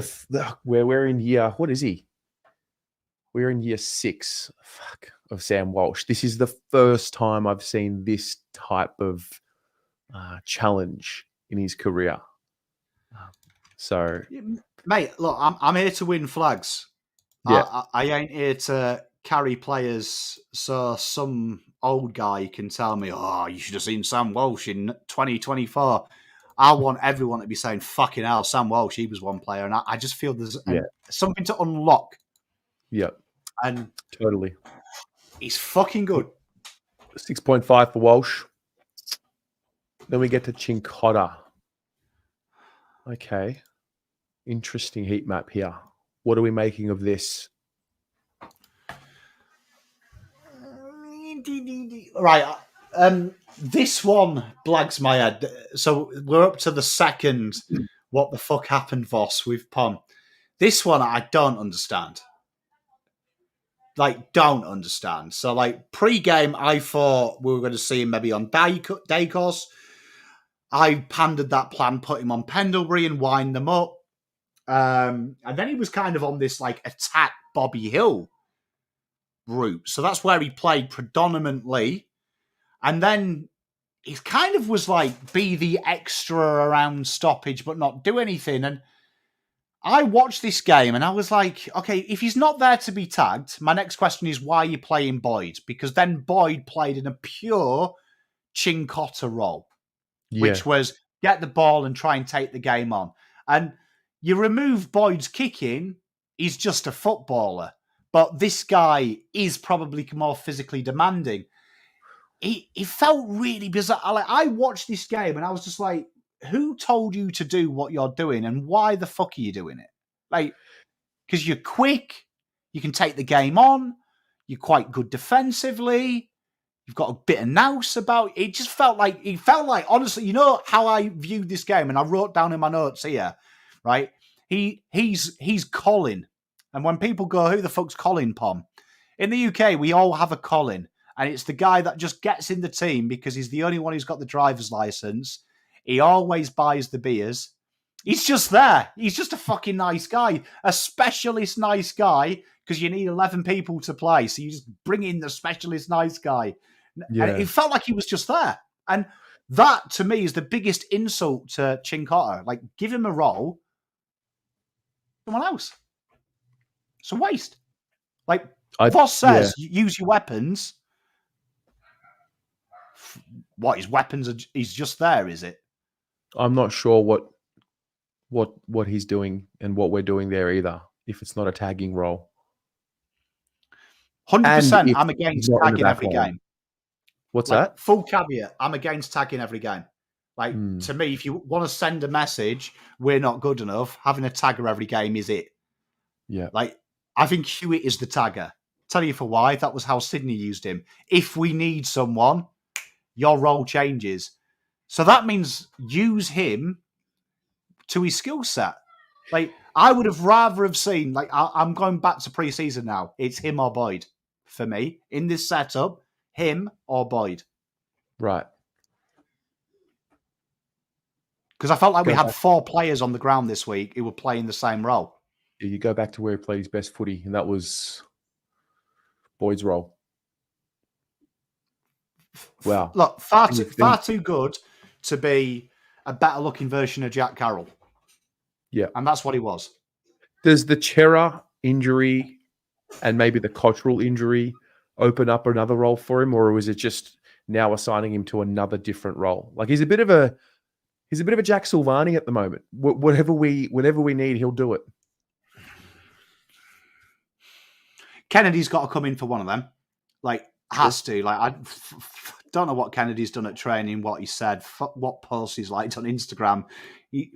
where we're in year. What is he? We're in year 6 of Sam Walsh. This is the first time I've seen this type of challenge in his career. So, mate, look, I'm here to win flags. Yeah. I ain't here to carry players so some old guy can tell me, oh, you should have seen Sam Walsh in 2024. I want everyone to be saying, fucking hell, Sam Walsh, he was one player. And I just feel there's something to unlock. Yeah. And totally. He's fucking good. 6.5 for Walsh. Then we get to Chincotta. Okay. Interesting heat map here. What are we making of this? Right. This one blags my head. So we're up to the second what the fuck happened, Voss, with Pom. This one I don't understand. Don't understand. So, pre-game, I thought we were going to see him maybe on Dacos. I pandered that plan, put him on Pendlebury and wind them up. And then he was kind of on this, attack Bobby Hill route. So that's where he played predominantly. And then he kind of was be the extra around stoppage, but not do anything. And I watched this game and I was like, okay, if he's not there to be tagged, my next question is why are you playing Boyd? Because then Boyd played in a pure Chincotta role, which was get the ball and try and take the game on. And you remove Boyd's kicking, he's just a footballer. But this guy is probably more physically demanding. He felt really bizarre. I watched this game and I was just like, who told you to do what you're doing and why the fuck are you doing it? Because you're quick, you can take the game on, you're quite good defensively, you've got a bit of nous about it. It felt like, honestly, you know how I viewed this game, and I wrote down in my notes here, right? He's Colin. And when people go, who the fuck's Colin, Pom? In the UK, we all have a Colin. And it's the guy that just gets in the team because he's the only one who's got the driver's license. He always buys the beers. He's just there. He's just a fucking nice guy. A specialist nice guy, because you need 11 people to play. So you just bring in the specialist nice guy. Yeah. And it felt like he was just there. And that, to me, is the biggest insult to Cincotta. Like, give him a role. Someone else. It's a waste. Like, Voss says, use your weapons. What, his weapons are... He's just there, is it? I'm not sure what he's doing and what we're doing there either, if it's not a tagging role. 100%, I'm against tagging every game. What's like, that? Full caveat, I'm against tagging every game. Like, to me, if you want to send a message, we're not good enough, having a tagger every game is it. Yeah. Like, I think Hewitt is the tagger. Tell you for why, that was how Sydney used him. If we need someone, your role changes. So that means use him to his skill set. Like, I would have rather have seen, like, I'm going back to pre-season now. It's him or Boyd for me. In this setup, him or Boyd. Right. Because I felt like we had 4 players on the ground this week who were playing the same role. You go back to where he played his best footy, and that was Boyd's role. Wow. Look, far too good to be a better-looking version of Jack Carroll. Yeah. And that's what he was. Does the Chera injury and maybe the Cottrell injury open up another role for him, or was it just now assigning him to another different role? Like, he's a bit of a Jack Silvani at the moment. Whenever we need, he'll do it. Kennedy's got to come in for one of them. Like, has to. Like, I don't know what Kennedy's done at training, what he said, what posts he's liked on Instagram,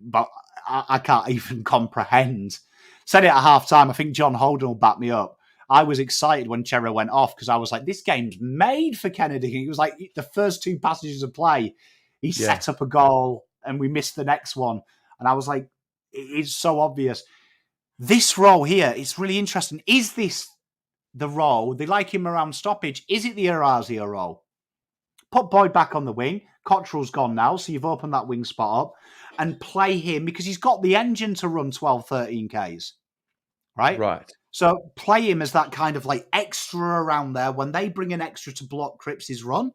but I can't even comprehend. Said it at half-time. I think John Holden will back me up. I was excited when Chera went off because I was like, this game's made for Kennedy. He was like, the first 2 passages of play, he set up a goal and we missed the next one. And I was like, it's so obvious. This role here, it's really interesting. Is this the role? They like him around stoppage. Is it the Arazio role? Put Boyd back on the wing. Cottrell's gone now, so you've opened that wing spot up. And play him because he's got the engine to run 12, 13 Ks. Right? Right. So play him as that kind of like extra around there. When they bring an extra to block Cripps' run,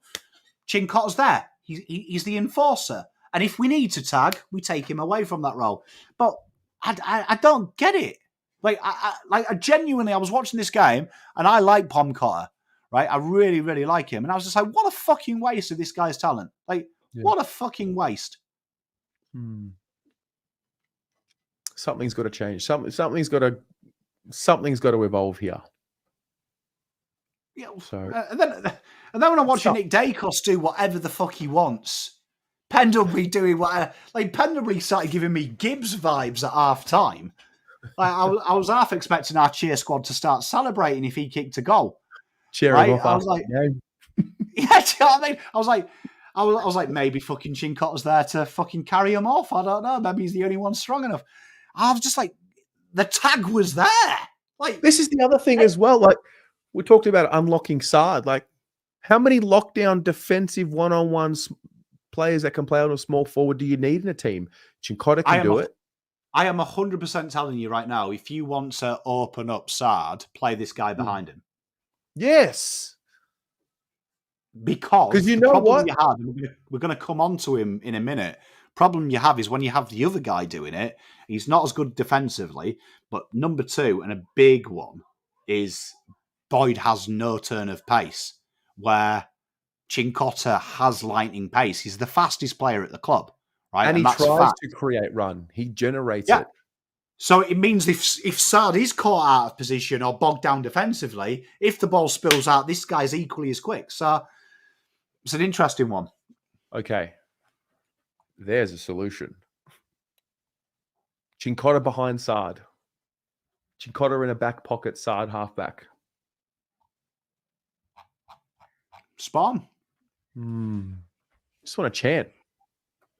Cincotta's there. He's the enforcer. And if we need to tag, we take him away from that role. But I don't get it. Like, I genuinely, I was watching this game and I like Pom Cotter, right? I really, really like him. And I was just like, what a fucking waste of this guy's talent. Like, what a fucking waste. Something's got to change. Something's got to evolve here. Yeah. So, and then when I watch Nick Dacos do whatever the fuck he wants, Pendlebury doing whatever. Like, Pendlebury started giving me Gibbs vibes at half time. Like, I was half expecting our cheer squad to start celebrating if he kicked a goal. Cheering off. I was like, yeah, do you know what I mean? I was like, maybe fucking Cincotta's there to fucking carry him off. I don't know. Maybe he's the only one strong enough. I was just like, the tag was there. Like, this is the other thing as well. Like, we talked about unlocking Saad. Like, how many lockdown defensive one-on-one players that can play on a small forward do you need in a team? Cincotta can do it. I am 100% telling you right now, if you want to open up Saad, play this guy behind him. Yes. Because you know what? You have, we're going to come on to him in a minute. Problem you have is when you have the other guy doing it, he's not as good defensively. But number 2, and a big one, is Boyd has no turn of pace, where Cincotta has lightning pace. He's the fastest player at the club, right? And he tries to create run. He generates it. So it means if Saad is caught out of position or bogged down defensively, if the ball spills out, this guy's equally as quick. So it's an interesting one. Okay. There's a solution. Cincotta behind Saad. Cincotta in a back pocket, Saad halfback. Spawn. Just want to chant.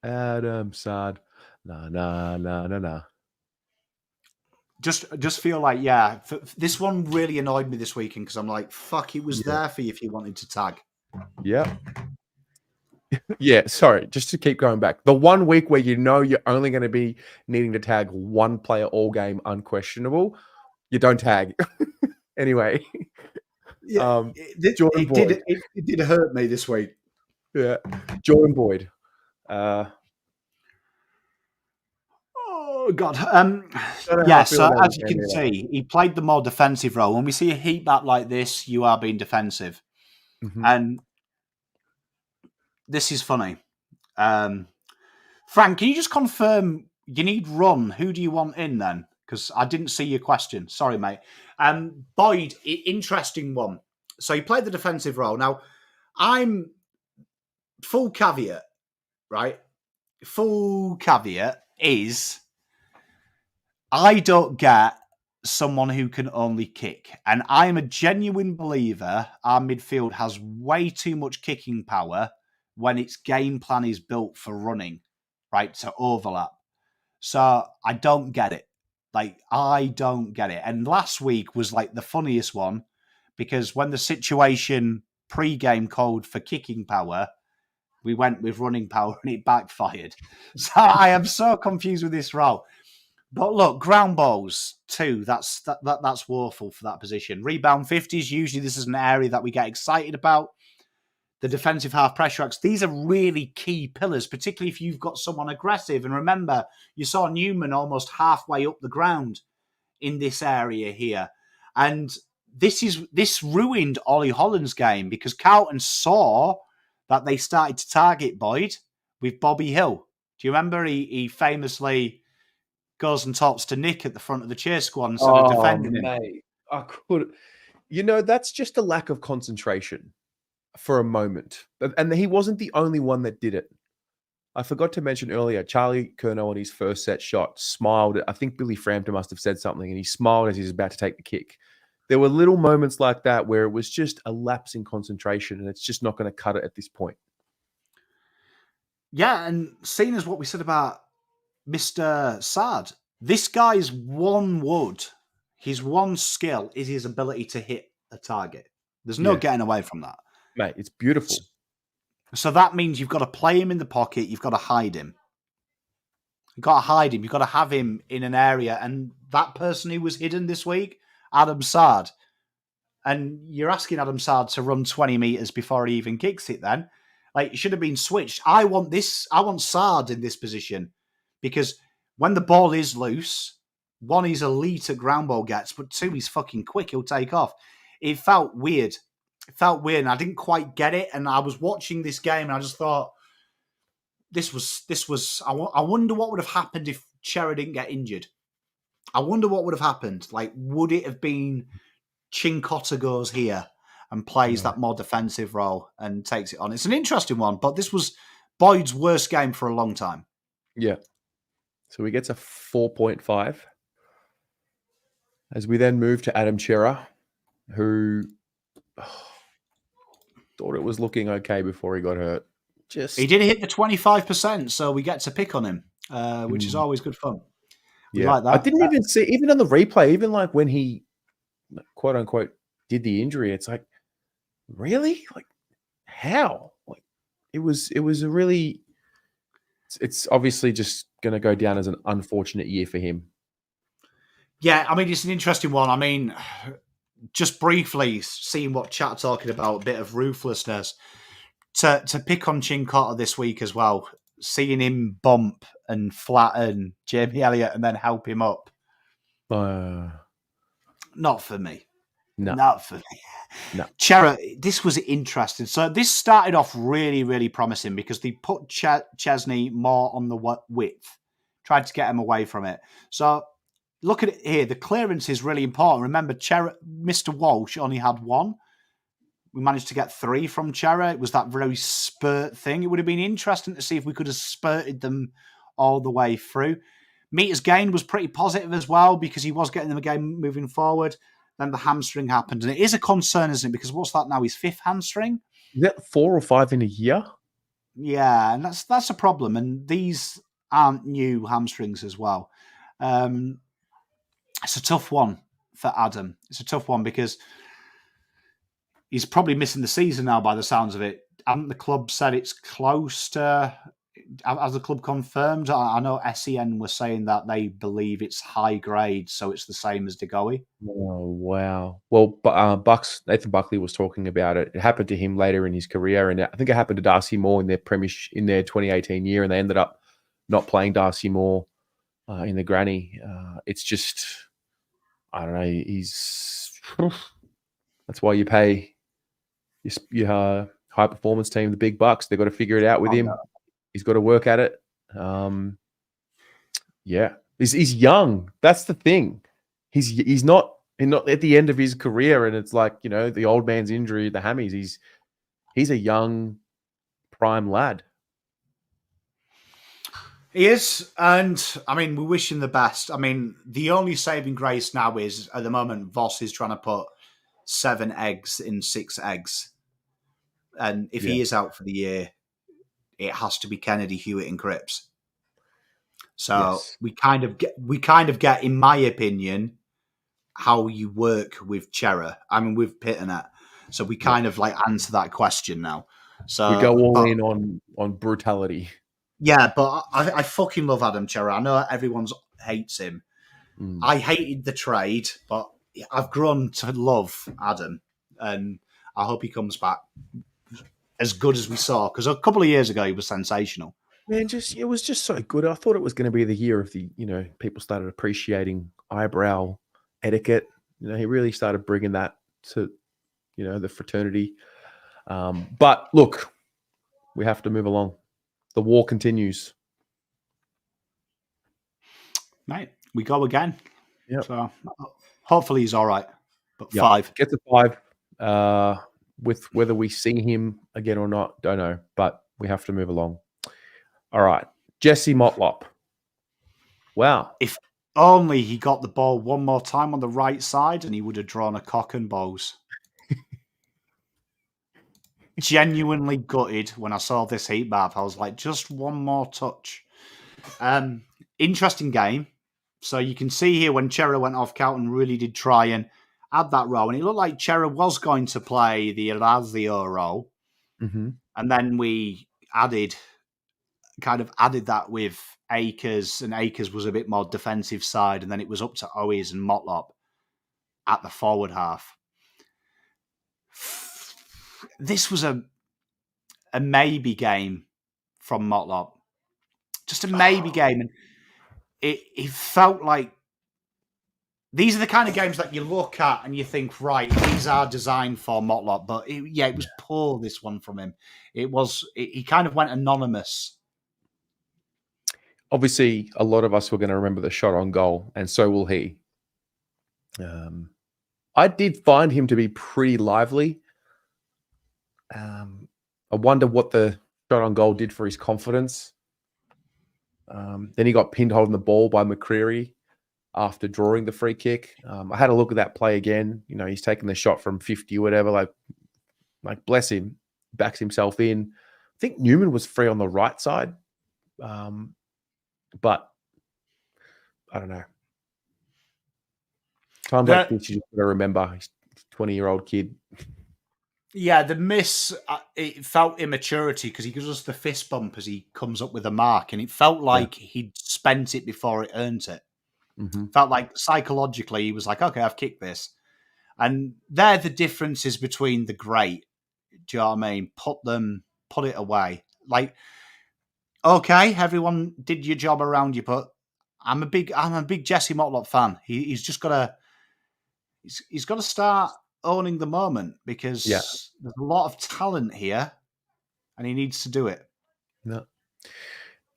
Adam Saad. Nah. just feel like, this one really annoyed me this weekend because I'm like, fuck, it was there for you if you wanted to tag. Yeah. Yeah, sorry, just to keep going back. The 1 week where you know you're only going to be needing to tag one player all game unquestionable, you don't tag. Anyway. Yeah, Jordan Boyd. It did hurt me this week. Yeah. Jordan Boyd. Oh, God. Don't know how I Yeah, feel so about as you him can either. see, he played the more defensive role. When we see a heat map like this, you are being defensive. Mhm. And this is funny. Frank, can you just confirm you need run? Who do you want in then? Because I didn't see your question. Sorry, mate. Boyd, interesting one. So he played the defensive role. Now, I'm full caveat, right? Full caveat is I don't get someone who can only kick. And I'm a genuine believer our midfield has way too much kicking power when its game plan is built for running, right? To overlap. So I don't get it. Like, I don't get it. And last week was like the funniest one because when the situation pre-game called for kicking power, we went with running power and it backfired. So I am so confused with this role. But look, ground balls too. That's woeful for that position. Rebound 50s. Usually, this is an area that we get excited about. The defensive half pressure acts. These are really key pillars, particularly if you've got someone aggressive. And remember, you saw Newman almost halfway up the ground in this area here, and this ruined Ollie Holland's game because Carlton saw that they started to target Boyd with Bobby Hill. Do you remember he famously goes and talks to Nick at the front of the cheer squad instead of defending him? Mate, I could. That's just a lack of concentration for a moment. And he wasn't the only one that did it. I forgot to mention earlier, Charlie Curnow on his first set shot smiled. I think Billy Frampton must have said something, and he smiled as he was about to take the kick. There were little moments like that where it was just a lapse in concentration, and it's just not going to cut it at this point. Yeah, and seeing as what we said about Mr. Sard, this guy's one wood, his one skill is his ability to hit a target. There's no getting away from that. Mate, it's beautiful. So that means you've got to play him in the pocket. You've got to hide him. You've got to hide him. You've got to have him in an area. And that person who was hidden this week, Adam Sard. And you're asking Adam Sard to run 20 meters before he even kicks it then. Like, it should have been switched. I want Sard in this position because when the ball is loose, one, he's elite at ground ball gets, but two, he's fucking quick. He'll take off. It felt weird. And I didn't quite get it. And I was watching this game and I just thought, this was. I wonder what would have happened if Chera didn't get injured. I wonder what would have happened. Like, would it have been Chincotta goes here and plays that more defensive role and takes it on? It's an interesting one, but this was Boyd's worst game for a long time. Yeah. So he gets a 4.5. As we then move to Adam Chera, who thought it was looking okay before he got hurt. He did hit the 25%, so we get to pick on him, which is always good fun. We like that. I didn't even see, even on the replay, even like when he, quote unquote, did the injury, it's like, really? Like, how? Like, it was a really, it's obviously just going to go down as an unfortunate year for him. Yeah, I mean, it's an interesting one. I mean, just briefly seeing what chat talking about, a bit of ruthlessness. To pick on Chincotta this week as well, seeing him bump and flatten Jamie Elliott and then help him up. Not for me. No. Not for me. No. Chera, this was interesting. So this started off really, really promising because they put Chesney more on the width, tried to get him away from it. So look at it here. The clearance is really important. Remember, Mr. Walsh only had one. We managed to get 3 from Chera. It was that very spurt thing. It would have been interesting to see if we could have spurted them all the way through. Meters gained was pretty positive as well because he was getting them again moving forward. Then the hamstring happened. And it is a concern, isn't it? Because what's that now? His 5th hamstring? Is that 4 or 5 in a year? Yeah, and that's a problem. And these aren't new hamstrings as well. It's a tough one for Adam. It's a tough one because he's probably missing the season now by the sounds of it. Haven't the club said it's close to... Has the club confirmed? I know SEN was saying that they believe it's high grade, so it's the same as DeGoey. Oh, wow. Well, Nathan Buckley was talking about it. It happened to him later in his career, and I think it happened to Darcy Moore in their 2018 year, and they ended up not playing Darcy Moore in the granny. It's just, I don't know. That's why you pay your high performance team the big bucks. They've got to figure it out with him. No. He's got to work at it. Yeah, he's young. That's the thing. He's not at the end of his career, and it's like, the old man's injury, the hammies. He's a young prime lad. He is, and I mean, we wish him the best. I mean, the only saving grace now is at the moment Voss is trying to put 7 eggs in 6 eggs, and if he is out for the year, it has to be Kennedy, Hewitt, and Cripps. So we kind of get, in my opinion, how you work with Chera. I mean, with Pitternet. So we kind of answer that question now. So we go all in on brutality. Yeah, but I fucking love Adam Chera. I know everyone hates him. I hated the trade, but I've grown to love Adam, and I hope he comes back as good as we saw. Because a couple of years ago, he was sensational. Man, it was just so good. I thought it was going to be the year of people started appreciating eyebrow etiquette. He really started bringing that to, the fraternity. But look, we have to move along. The war continues. Mate, we go again. Yeah. So hopefully he's all right. But 5. Gets a 5. With whether we see him again or not, don't know. But we have to move along. All right. Jesse Motlop. Wow. If only he got the ball one more time on the right side and he would have drawn a cock and balls. Genuinely gutted when I saw this heat map. I was like, just one more touch. Interesting game. So you can see here when Chera went off, Carlton really did try and add that role. And it looked like Chera was going to play the Erasio role. Mm-hmm. And then we added that with Akers, and Akers was a bit more defensive side. And then it was up to Owies and Motlop at the forward half. This was a maybe game from Motlop. Just a maybe game. And it felt like these are the kind of games that you look at and you think, right, these are designed for Motlop. But it was poor, this one from him. He kind of went anonymous. Obviously, a lot of us were going to remember the shot on goal, and so will he. I did find him to be pretty lively. I wonder what the shot on goal did for his confidence. Then he got pinned holding the ball by McCreary after drawing the free kick. I had a look at that play again. He's taking the shot from 50 or whatever. Like bless him, backs himself in. I think Newman was free on the right side. But I don't know. Times like this, you just got to remember he's a 20-year-old kid. Yeah, the miss, it felt immaturity because he gives us the fist bump as he comes up with a mark, and it felt like he'd spent it before it earned it. Mm-hmm. Felt like psychologically he was like, okay, I've kicked this. And they're the differences between the great. Do you know what I mean? Put it away. Like, okay, everyone did your job around you, but I'm a big Jesse Motlop fan. He's just got to start owning the moment because there's a lot of talent here and he needs to do it. No.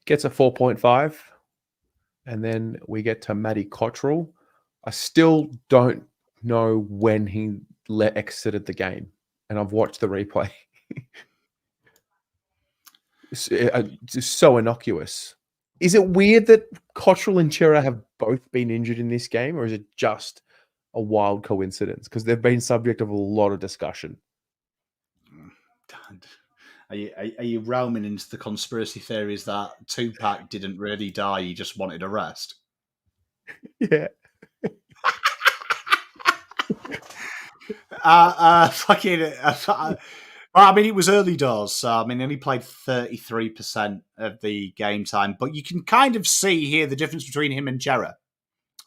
Gets a 4.5, and then we get to Matty Cottrell. I still don't know when he exited the game, and I've watched the replay. It's so innocuous. Is it weird that Cottrell and Chera have both been injured in this game, or is it just a wild coincidence? Because they've been subject of a lot of discussion. Are you roaming into the conspiracy theories that Tupac didn't really die, he just wanted a rest? Yeah. Fucking. Well, I mean, it was early doors, so I mean, he played 33% of the game time, but you can kind of see here the difference between him and Chera,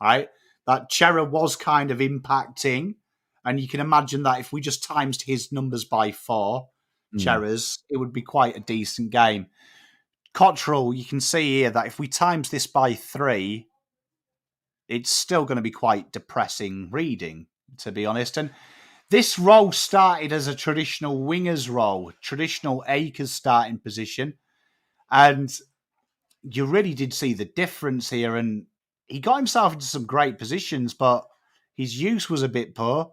right? That Chera was kind of impacting, and you can imagine that if we just times his numbers by 4, Mm. Chera's, it would be quite a decent game. Cottrell, you can see here that if we times this by 3, it's still going to be quite depressing reading, to be honest. And this role started as a traditional winger's role, traditional Acres starting position. And you really did see the difference here. And he got himself into some great positions, but his use was a bit poor.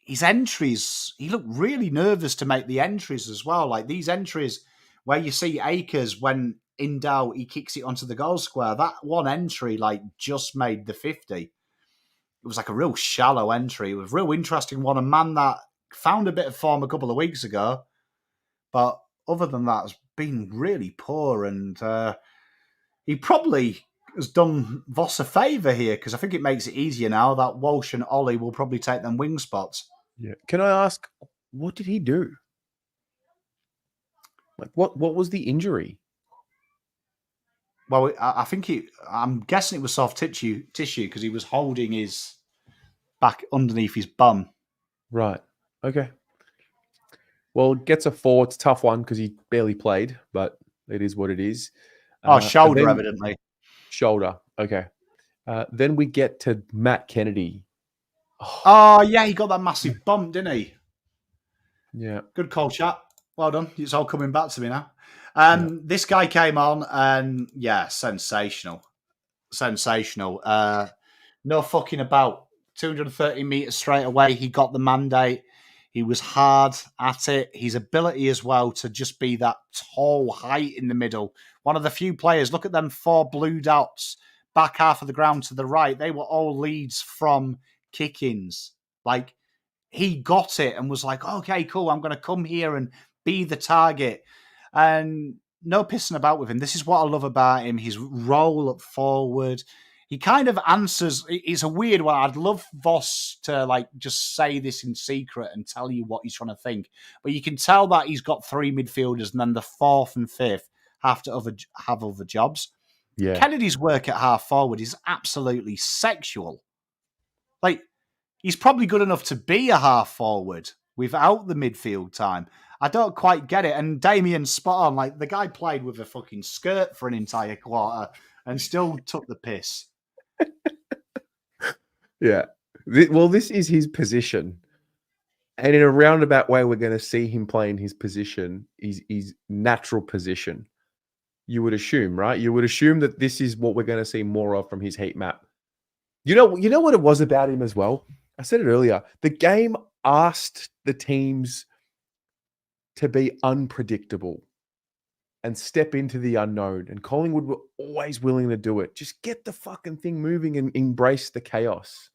His entries, he looked really nervous to make the entries as well. Like these entries where you see Acres, when in doubt, he kicks it onto the goal square. That one entry, like, just made the 50. It was like a real shallow entry. It was a real interesting one. A man that found a bit of form a couple of weeks ago, but other than that, has been really poor. And he probably has done Voss a favour here because I think it makes it easier now that Walsh and Ollie will probably take them wing spots. Yeah. Can I ask, what did he do? Like, what was the injury? Well, I think I'm guessing it was soft tissue because he was holding his back underneath his bum. Right. Okay. Well, gets a 4. It's a tough one because he barely played, but it is what it is. Shoulder, evidently. Shoulder. Okay. Then we get to Matt Kennedy. Oh, yeah, he got that massive bump, didn't he? Yeah. Good call, chat. Well done. It's all coming back to me now. Yeah. This guy came on and, yeah, sensational. Sensational. No fucking about. 230 metres straight away. He got the mandate. He was hard at it. His ability as well to just be that tall height in the middle. One of the few players, look at them 4 blue dots back half of the ground to the right. They were all leads from kick-ins. Like, he got it and was like, okay, cool, I'm going to come here and be the target. And no pissing about with him. This is what I love about him. His role up forward. He kind of answers. It's a weird one. I'd love Voss to like just say this in secret and tell you what he's trying to think. But you can tell that he's got 3 midfielders, and then the 4th and 5th have to have other jobs. Yeah. Kennedy's work at half forward is absolutely sexual. Like, he's probably good enough to be a half forward without the midfield time. I don't quite get it. And Damien's spot on. Like, the guy played with a fucking skirt for an entire quarter and still took the piss. Yeah. Well, this is his position. And in a roundabout way, we're going to see him play in his position, his natural position. You would assume, right? You would assume that this is what we're going to see more of from his heat map. You know what it was about him as well? I said it earlier. The game asked the teams to be unpredictable and step into the unknown. And Collingwood were always willing to do it. Just get the fucking thing moving and embrace the chaos.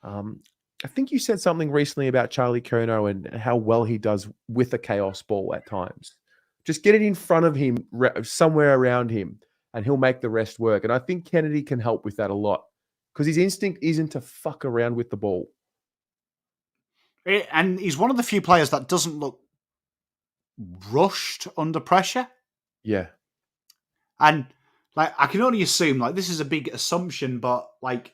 I think you said something recently about Charlie Curnow and how well he does with a chaos ball at times. Just get it in front of him, somewhere around him, and he'll make the rest work. And I think Kennedy can help with that a lot because his instinct isn't to fuck around with the ball. And he's one of the few players that doesn't look rushed under pressure. Yeah. And like, I can only assume, like, this is a big assumption, but like,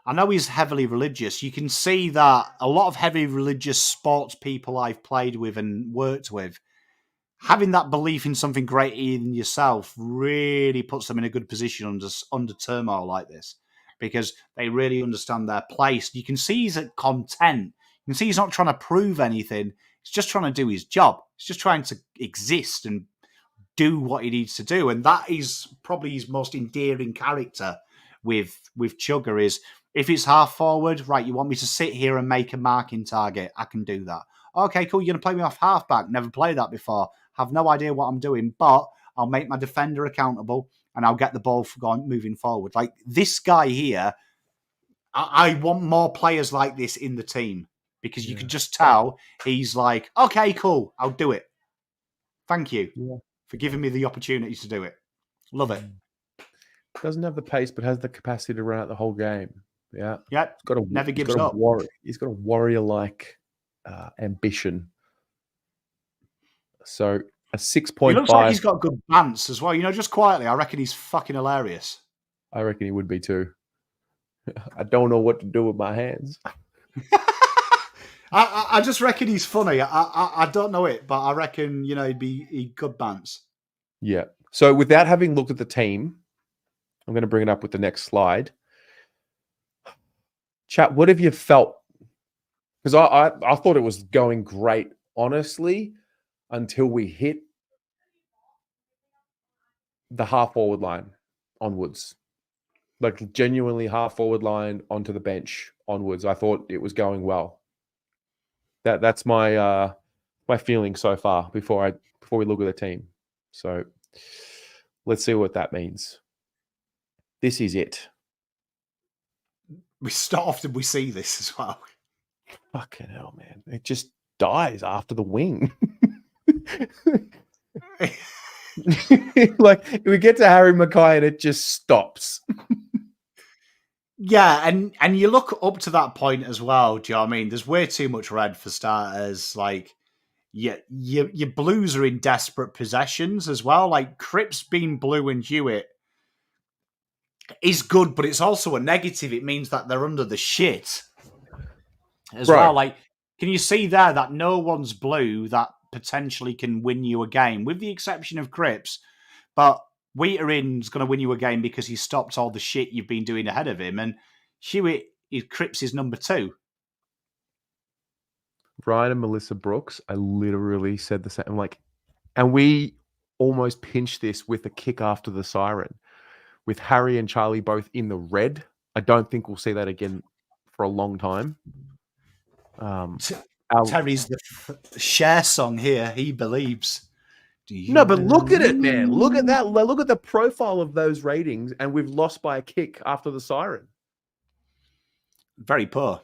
I know he's heavily religious. You can see that a lot of heavy religious sports people I've played with and worked with, having that belief in something greater than yourself really puts them in a good position under turmoil like this, because they really understand their place. You can see he's content. You can see he's not trying to prove anything. He's just trying to do his job. He's just trying to exist and do what he needs to do. And that is probably his most endearing character with Chugger is, if it's half forward, right, you want me to sit here and make a marking target, I can do that. Okay, cool, you're going to play me off halfback. Never played that before. Have no idea what I'm doing, but I'll make my defender accountable and I'll get the ball moving forward. Like, this guy here, I want more players like this in the team, because you can just tell he's like, okay, cool, I'll do it. Thank you for giving me the opportunity to do it. Love it. Doesn't have the pace, but has the capacity to run out the whole game. Yeah. Yeah, never gives up. He's got a warrior-like ambition. So a 6.5. He looks like he's got good bants as well. Just quietly, I reckon he's fucking hilarious. I reckon he would be too. I don't know what to do with my hands. I just reckon he's funny. I don't know it, but I reckon he'd good bants. Yeah. So without having looked at the team, I'm going to bring it up with the next slide. Chat, what have you felt? Because I thought it was going great, honestly, until we hit the half forward line onwards. Like genuinely half forward line onto the bench onwards. I thought it was going well. That's my my feeling so far before we look at the team. So let's see what that means. This is it. Often we see this as well. Fucking hell, man. It just dies after the wing. Like we get to Harry Mackay and it just stops. Yeah, and you look up to that point as well. Do you know what I mean? There's way too much red for starters. Like, your Blues are in desperate possessions as well. Like Cripps being blue and Hewitt is good, but it's also a negative. It means that they're under the shit as well. Like, can you see there that no one's blue that potentially can win you a game, with the exception of Cripps, but Wheaterin's going to win you a game because he stopped all the shit you've been doing ahead of him, and Hewitt is Cripps' number 2. Ryan and Melissa Brooks, I literally said the same. I'm like, and we almost pinched this with a kick after the siren, with Harry and Charlie both in the red. I don't think we'll see that again for a long time. Terry's the share song here. He believes. No, but look at it, man. Look at that. Look at the profile of those ratings, and we've lost by a kick after the siren. Very poor.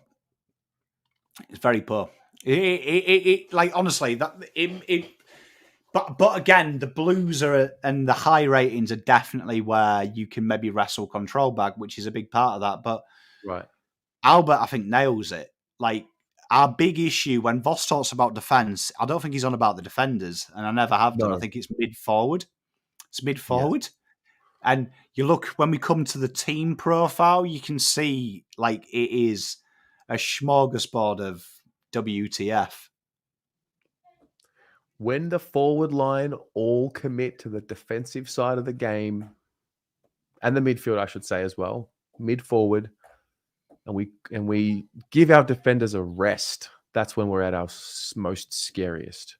It's very poor. It like honestly that it. But again, the Blues and the high ratings are definitely where you can maybe wrestle control back, which is a big part of that. But right, Albert, I think, nails it. Like, our big issue when Voss talks about defence, I don't think he's on about the defenders, and I never have done. No. I think it's mid-forward. It's mid-forward. Yeah. And you look, when we come to the team profile, you can see, like, it is a smorgasbord of WTF. When the forward line all commit to the defensive side of the game, and the midfield, I should say as well, mid-forward, and we give our defenders a rest, that's when we're at our most scariest.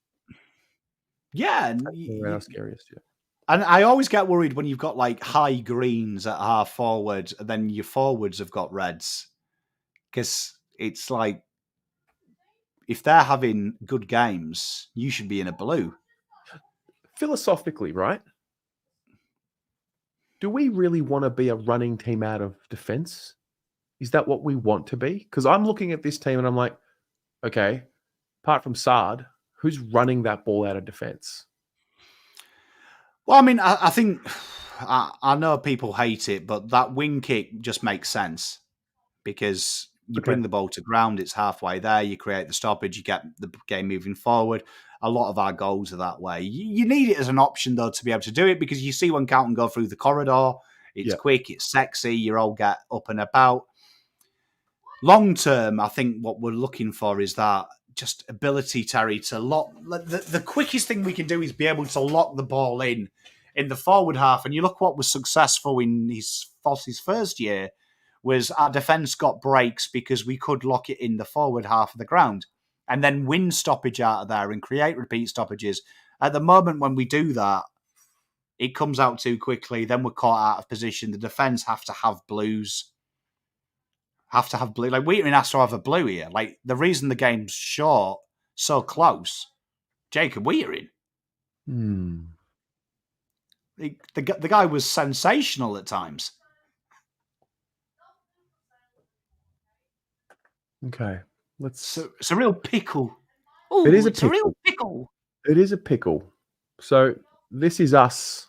Yeah. We're at our scariest, yeah. And I always get worried when you've got like high greens at half forward, and then your forwards have got reds. Because it's like, if they're having good games, you should be in a blue. Philosophically, right? Do we really want to be a running team out of defense? Is that what we want to be? Because I'm looking at this team and I'm like, okay, apart from Saad, who's running that ball out of defense? Well, I mean, I think, I know people hate it, but that wing kick just makes sense because you bring the ball to ground, it's halfway there, you create the stoppage, you get the game moving forward. A lot of our goals are that way. You need it as an option, though, to be able to do it, because you see when Carlton go through the corridor, it's quick, it's sexy, you all get up and about. Long term, I think what we're looking for is that just ability, Terry, to lock. The quickest thing we can do is be able to lock the ball in the forward half. And you look what was successful in Foss's first year was our defence got breaks because we could lock it in the forward half of the ground and then win stoppage out of there and create repeat stoppages. At the moment when we do that, it comes out too quickly. Then we're caught out of position. The defence have to have blues. Like, Wheaton has to have a blue here. Like, the reason the game's short, so close, Jacob Wheaton. The guy was sensational at times. Okay, it's a real pickle. Ooh, it is a real pickle. It is a pickle. So this is us.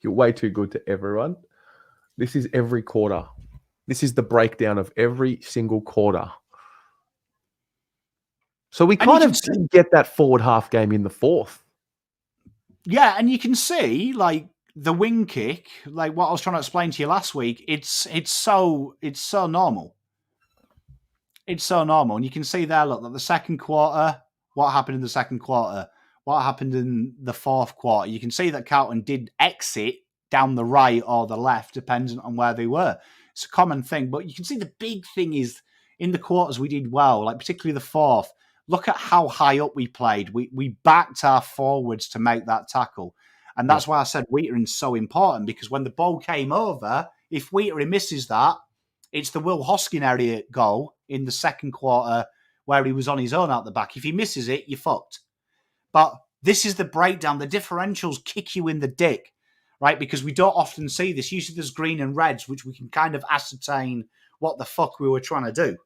You're way too good to everyone. This is every quarter. This is the breakdown of every single quarter. So we kind of didn't get that forward half game in the fourth. Yeah, and you can see like the wing kick, like what I was trying to explain to you last week. It's so normal. It's so normal, and you can see there. Look, that the second quarter. What happened in the second quarter? What happened in the fourth quarter? You can see that Carlton did exit down the right or the left, depending on where they were. It's a common thing, but you can see the big thing is in the quarters we did well, like particularly the fourth. Look at how high up we played. We backed our forwards to make that tackle. And that's why I said Wheatering's so important, because when the ball came over, if Wheatering misses that, it's the Will Hoskin area goal in the second quarter where he was on his own out the back. If he misses it, you're fucked. But this is the breakdown. The differentials kick you in the dick, right? Because we don't often see this. Usually there's green and reds, which we can kind of ascertain what the fuck we were trying to do.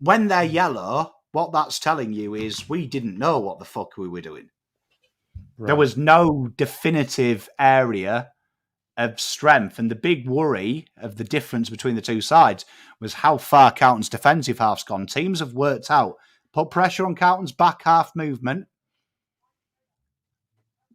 When they're yellow, what that's telling you is we didn't know what the fuck we were doing. Right. There was no definitive area of strength. And the big worry of the difference between the two sides was how far Carlton's defensive half's gone. Teams have worked out, put pressure on Carlton's back half movement,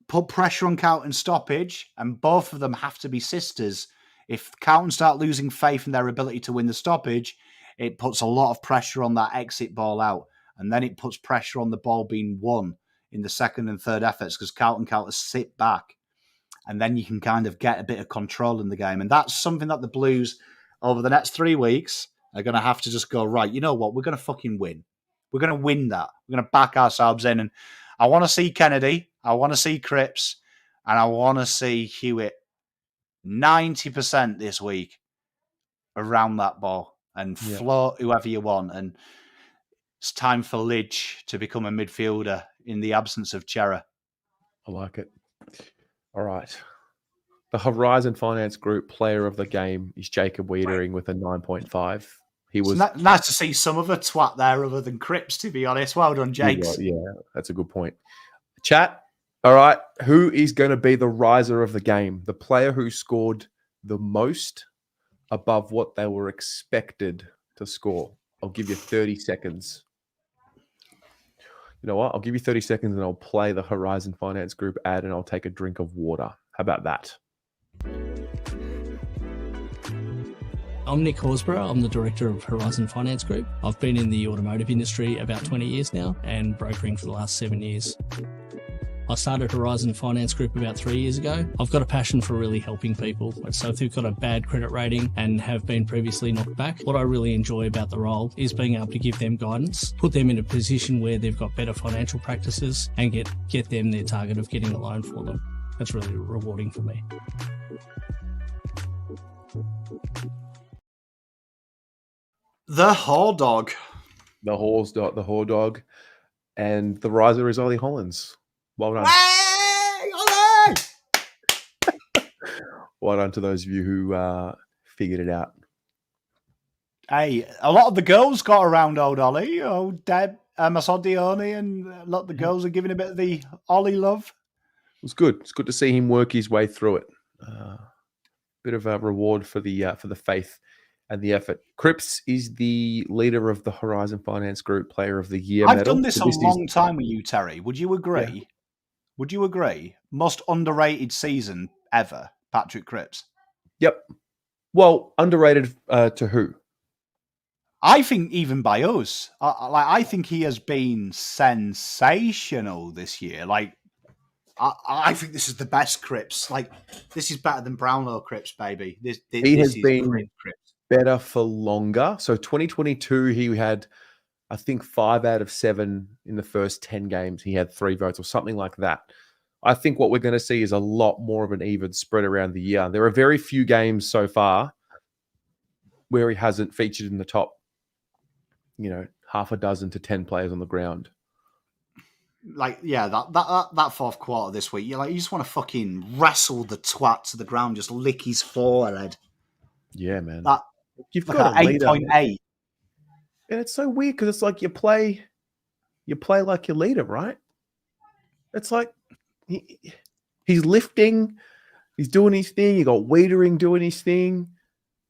put pressure on Carlton's stoppage, and both of them have to be sisters. If Carlton start losing faith in their ability to win the stoppage, it puts a lot of pressure on that exit ball out. And then it puts pressure on the ball being won in the second and third efforts, because Carlton sit back. And then you can kind of get a bit of control in the game. And that's something that the Blues, over the next 3 weeks, are going to have to just go, right, you know what? We're going to fucking win. We're going to win that. We're going to back ourselves in. And I want to see Kennedy. I want to see Cripps. And I want to see Hewitt 90% this week around that ball and float whoever you want. And it's time for Lidge to become a midfielder in the absence of Chera. I like it. All right. The Horizon Finance Group player of the game is Jacob Wiedering with a 9.5. He was nice to see some of a twat there other than Cripps, to be honest. Well done, Jakes. Yeah, that's a good point. Chat. All right. Who is going to be the riser of the game? The player who scored the most above what they were expected to score. I'll give you 30 seconds. You know what? I'll give you 30 seconds and I'll play the Horizon Finance Group ad and I'll take a drink of water. How about that? I'm Nick Horsburgh. I'm the director of Horizon Finance Group. I've been in the automotive industry about 20 years now and brokering for the last 7 years. I started Horizon Finance Group about 3 years ago. I've got a passion for really helping people. So if they've got a bad credit rating and have been previously knocked back, what I really enjoy about the role is being able to give them guidance, put them in a position where they've got better financial practices and get them their target of getting a loan for them. That's really rewarding for me. The Whore Dog. The Whore Dog. And the riser is Ollie Hollins. Well done. Hey, Well done to those of you who figured it out. Hey, a lot of the girls got around old Ollie. Oh, Deb, Masodioni, and a lot of the girls are giving a bit of the Ollie love. It was good. It's good to see him work his way through it. Bit of a reward for the faith and the effort. Cripps is the leader of the Horizon Finance Group Player of the Year medal. I've done this a long time with you, Terry. Would you agree? Yeah. Would you agree? Most underrated season ever, Patrick Cripps. Yep. Well, underrated to who? I think even by us. I think he has been sensational this year. Like, I think this is the best Cripps. Like, this is better than Brownlow Cripps, baby. He has been better for longer. So 2022, he had, I think, 5 out of 7 in the first 10 games. He had 3 votes or something like that. I think what we're going to see is a lot more of an even spread around the year. There are very few games so far where he hasn't featured in the top, half a dozen to 10 players on the ground. Like, yeah, that fourth quarter this week, you just want to fucking wrestle the twat to the ground, just lick his forehead. Yeah, man. You've got an 8.8. And it's so weird because it's like you play like your leader, right? It's like he's lifting, he's doing his thing. You got Wiedering doing his thing.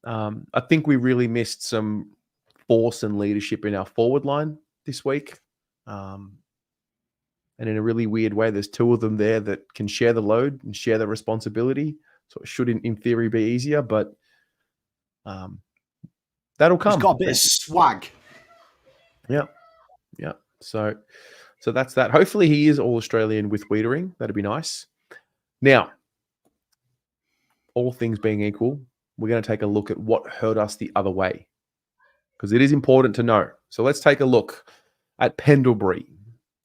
I think we really missed some force and leadership in our forward line this week. And in a really weird way, there's two of them there that can share the load and share the responsibility. So it should, in theory, be easier, but that'll come. He's got a bit of swag. Yeah. So that's that. Hopefully he is all Australian with Wiedering. That'd be nice. Now, all things being equal, we're going to take a look at what hurt us the other way, because it is important to know. So let's take a look at Pendlebury.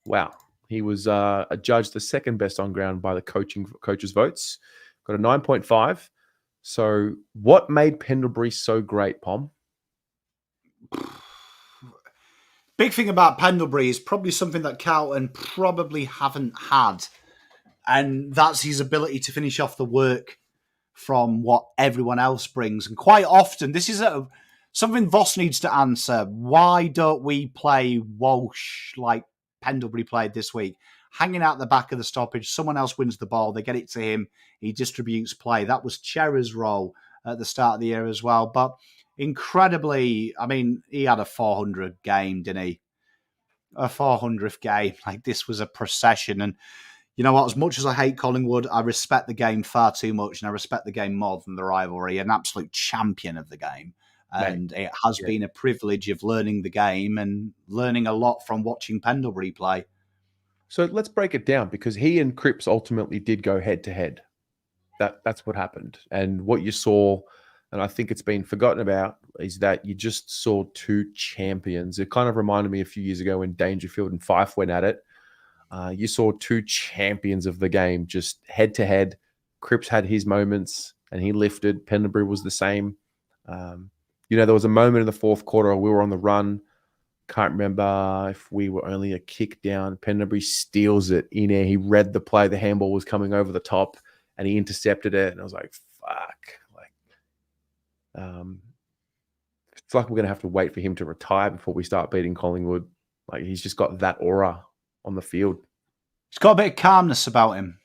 Wow. He was adjudged the second best on ground by the coaches' votes. Got a 9.5. So what made Pendlebury so great, Pom? Big thing about Pendlebury is probably something that Carlton probably haven't had. And that's his ability to finish off the work from what everyone else brings. And quite often, this is something Voss needs to answer. Why don't we play Walsh like Pendlebury played this week? Hanging out the back of the stoppage, someone else wins the ball, they get it to him, he distributes play. That was Cherra's role at the start of the year as well. But incredibly, I mean, he had a 400 game, didn't he? A 400th game. Like, this was a procession. And you know what? As much as I hate Collingwood, I respect the game far too much, and I respect the game more than the rivalry. An absolute champion of the game. And it has been a privilege of learning the game and learning a lot from watching Pendlebury play. So let's break it down, because he and Cripps ultimately did go head to head. That's what happened. And what you saw, and I think it's been forgotten about, is that you just saw two champions. It kind of reminded me a few years ago when Dangerfield and Fife went at it. You saw two champions of the game just head to head. Cripps had his moments and he lifted. Pendlebury was the same. There was a moment in the fourth quarter we were on the run. Can't remember if we were only a kick down. Pendlebury steals it in air. He read the play. The handball was coming over the top and he intercepted it. And I was like, fuck. It's like we're going to have to wait for him to retire before we start beating Collingwood. Like, he's just got that aura on the field. He's got a bit of calmness about him.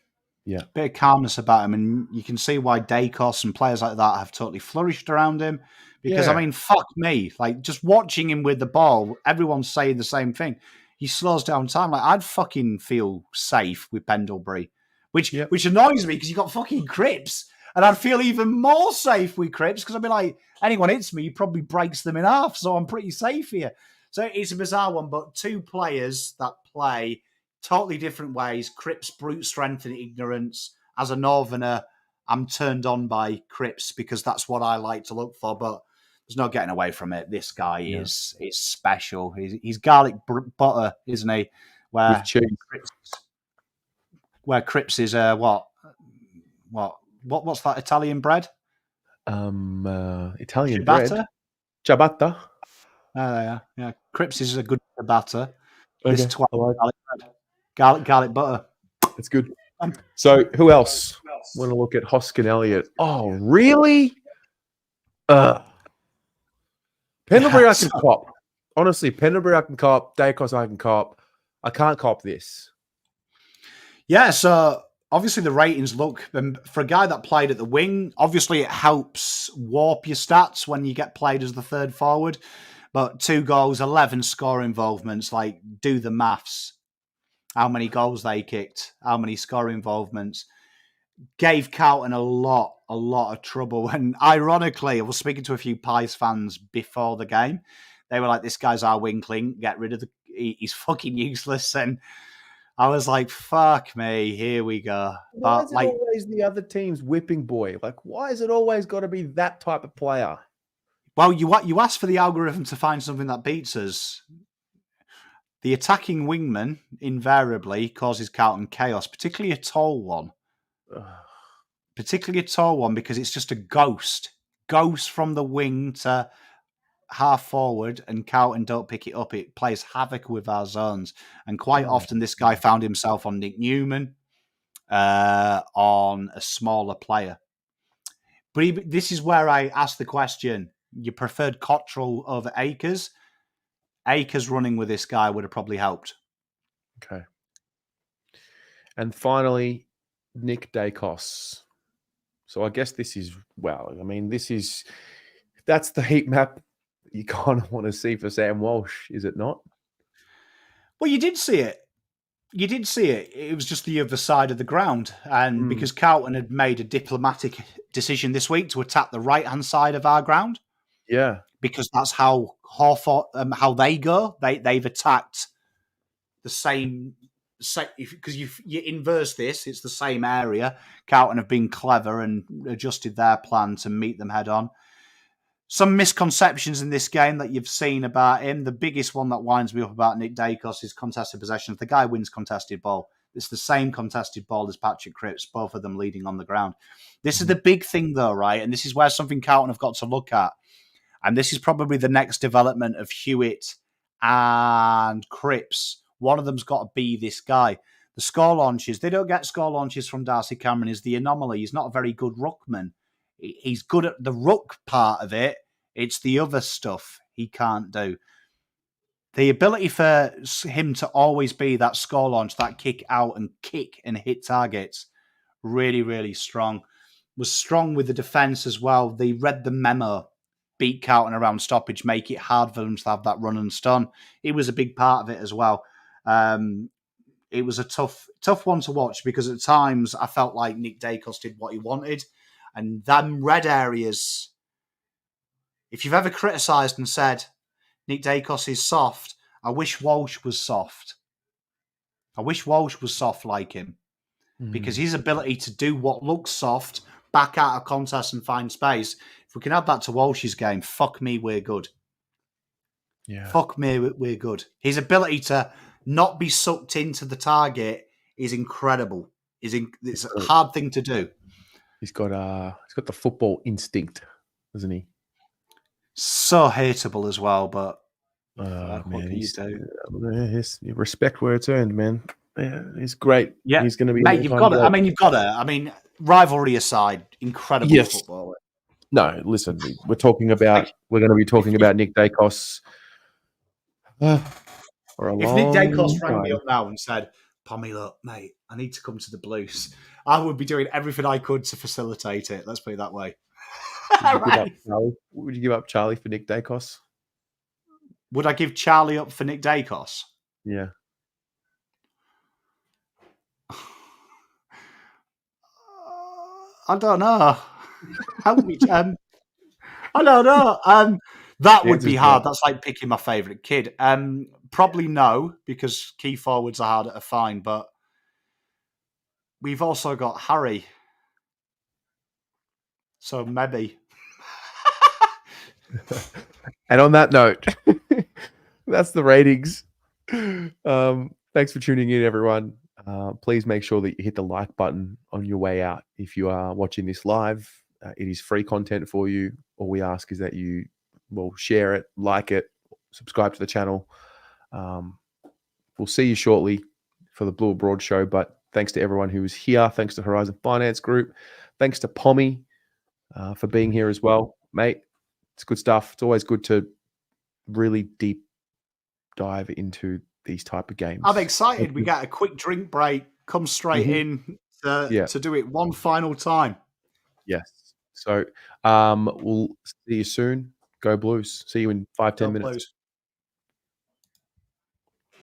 Yeah. A bit of calmness about him. And you can see why Dacos and players like that have totally flourished around him. Because, I mean, fuck me. Like, just watching him with the ball, everyone's saying the same thing. He slows down time. Like, I'd fucking feel safe with Pendlebury, which annoys me because you got fucking Cripps. And I'd feel even more safe with Cripps because I'd be like, anyone hits me, he probably breaks them in half. So I'm pretty safe here. So it's a bizarre one, but two players that play totally different ways. Cripps, brute strength and ignorance. As a Northerner, I'm turned on by Cripps because that's what I like to look for. But there's no getting away from it. This guy is special. He's garlic butter, isn't he? With cheese. Cripps is what's that Italian bread? Italian ciabatta? Bread. Ciabatta. Yeah. Cripps is a good ciabatta. Okay. This garlic butter. That's good. So who else? Want to look at Hoskin Elliott? Oh, really? Pendlebury I can cop. Honestly, Pendlebury I can cop. Dacos I can cop. I can't cop this. Yeah, so obviously the ratings look, for a guy that played at the wing, obviously it helps warp your stats when you get played as the third forward. But 2 goals, 11 score involvements, like, do the maths. How many goals they kicked, how many score involvements. Gave Carlton a lot of trouble. And ironically, I was speaking to a few Pies fans before the game. They were like, this guy's our winkling, get rid of he's fucking useless. And I was like, fuck me, here we go. Why is it always the other team's whipping boy? Like, why is it always got to be that type of player? Well, you asked for the algorithm to find something that beats us. The attacking wingman invariably causes Carlton chaos, particularly a tall one. Particularly a tall one, because it's just a ghost. Ghost from the wing to half forward, and Carlton don't pick it up. It plays havoc with our zones. And quite often this guy found himself on Nick Newman, on a smaller player. But this is where I asked the question, you preferred Cottrell over Akers? Akers running with this guy would have probably helped. Okay. And finally, Nick Dacos. So I guess this is, that's the heat map you kind of want to see for Sam Walsh, is it not? Well, you did see it. You did see it. It was just the other side of the ground. And because Carlton had made a diplomatic decision this week to attack the right-hand side of our ground, Yeah. because that's how how they go. They've attacked the same, because you inverse this, it's the same area. Carlton have been clever and adjusted their plan to meet them head on. Some misconceptions in this game that you've seen about him. The biggest one that winds me up about Nick Dacos is contested possessions. The guy wins contested ball. It's the same contested ball as Patrick Cripps, both of them leading on the ground. This is the big thing, though, right? And this is where something Carlton have got to look at. And this is probably the next development of Hewitt and Cripps. One of them's got to be this guy. The score launches, they don't get score launches from Darcy Cameron, is the anomaly. He's not a very good ruckman. He's good at the ruck part of it. It's the other stuff he can't do. The ability for him to always be that score launch, that kick out and kick and hit targets, really, really strong. Was strong with the defence as well. They read the memo, beat Carlton around stoppage, make it hard for them to have that run and stun. It was a big part of it as well. It was a tough one to watch because at times I felt like Nick Dacos did what he wanted. And them red areas, if you've ever criticised and said, Nick Dacos is soft, I wish Walsh was soft. I wish Walsh was soft like him. Because his ability to do what looks soft, back out of contest and find space, if we can add that to Walsh's game, fuck me, we're good. Yeah. Fuck me, we're good. His ability to not be sucked into the target is incredible. It's a hard thing to do. He's got the football instinct, doesn't he? So hateable as well, but man, respect where it's earned, man. Yeah, he's great. Yeah, he's going to be. Mate, you've got it. You've got it. I mean, rivalry aside, incredible footballer. No, listen, we're going to be talking about Nick Dacos. If Nick Dacos rang me up now and said, "Pommy, look, mate, I need to come to the Blues," I would be doing everything I could to facilitate it. Let's put it that way. Would you give up Charlie for Nick Dacos? Would I give Charlie up for Nick Dacos? Yeah. I don't know. Help me, I don't know. That would be hard. That's like picking my favourite kid. Probably no, because key forwards are harder to find, but we've also got Harry. So maybe. And on that note, that's the ratings. Thanks for tuning in, everyone. Please make sure that you hit the like button on your way out. If you are watching this live, it is free content for you. All we ask is that you will share it, like it, subscribe to the channel. We'll see you shortly for the Blue Abroad show, but thanks to everyone who was here. Thanks to Horizon Finance Group. Thanks to Pommy for being here as well. Mate, it's good stuff. It's always good to really deep dive into these type of games. I'm excited. We got a quick drink break. Come straight in to do it one final time. Yes. So we'll see you soon. Go Blues. See you in 5-10 minutes. Blues.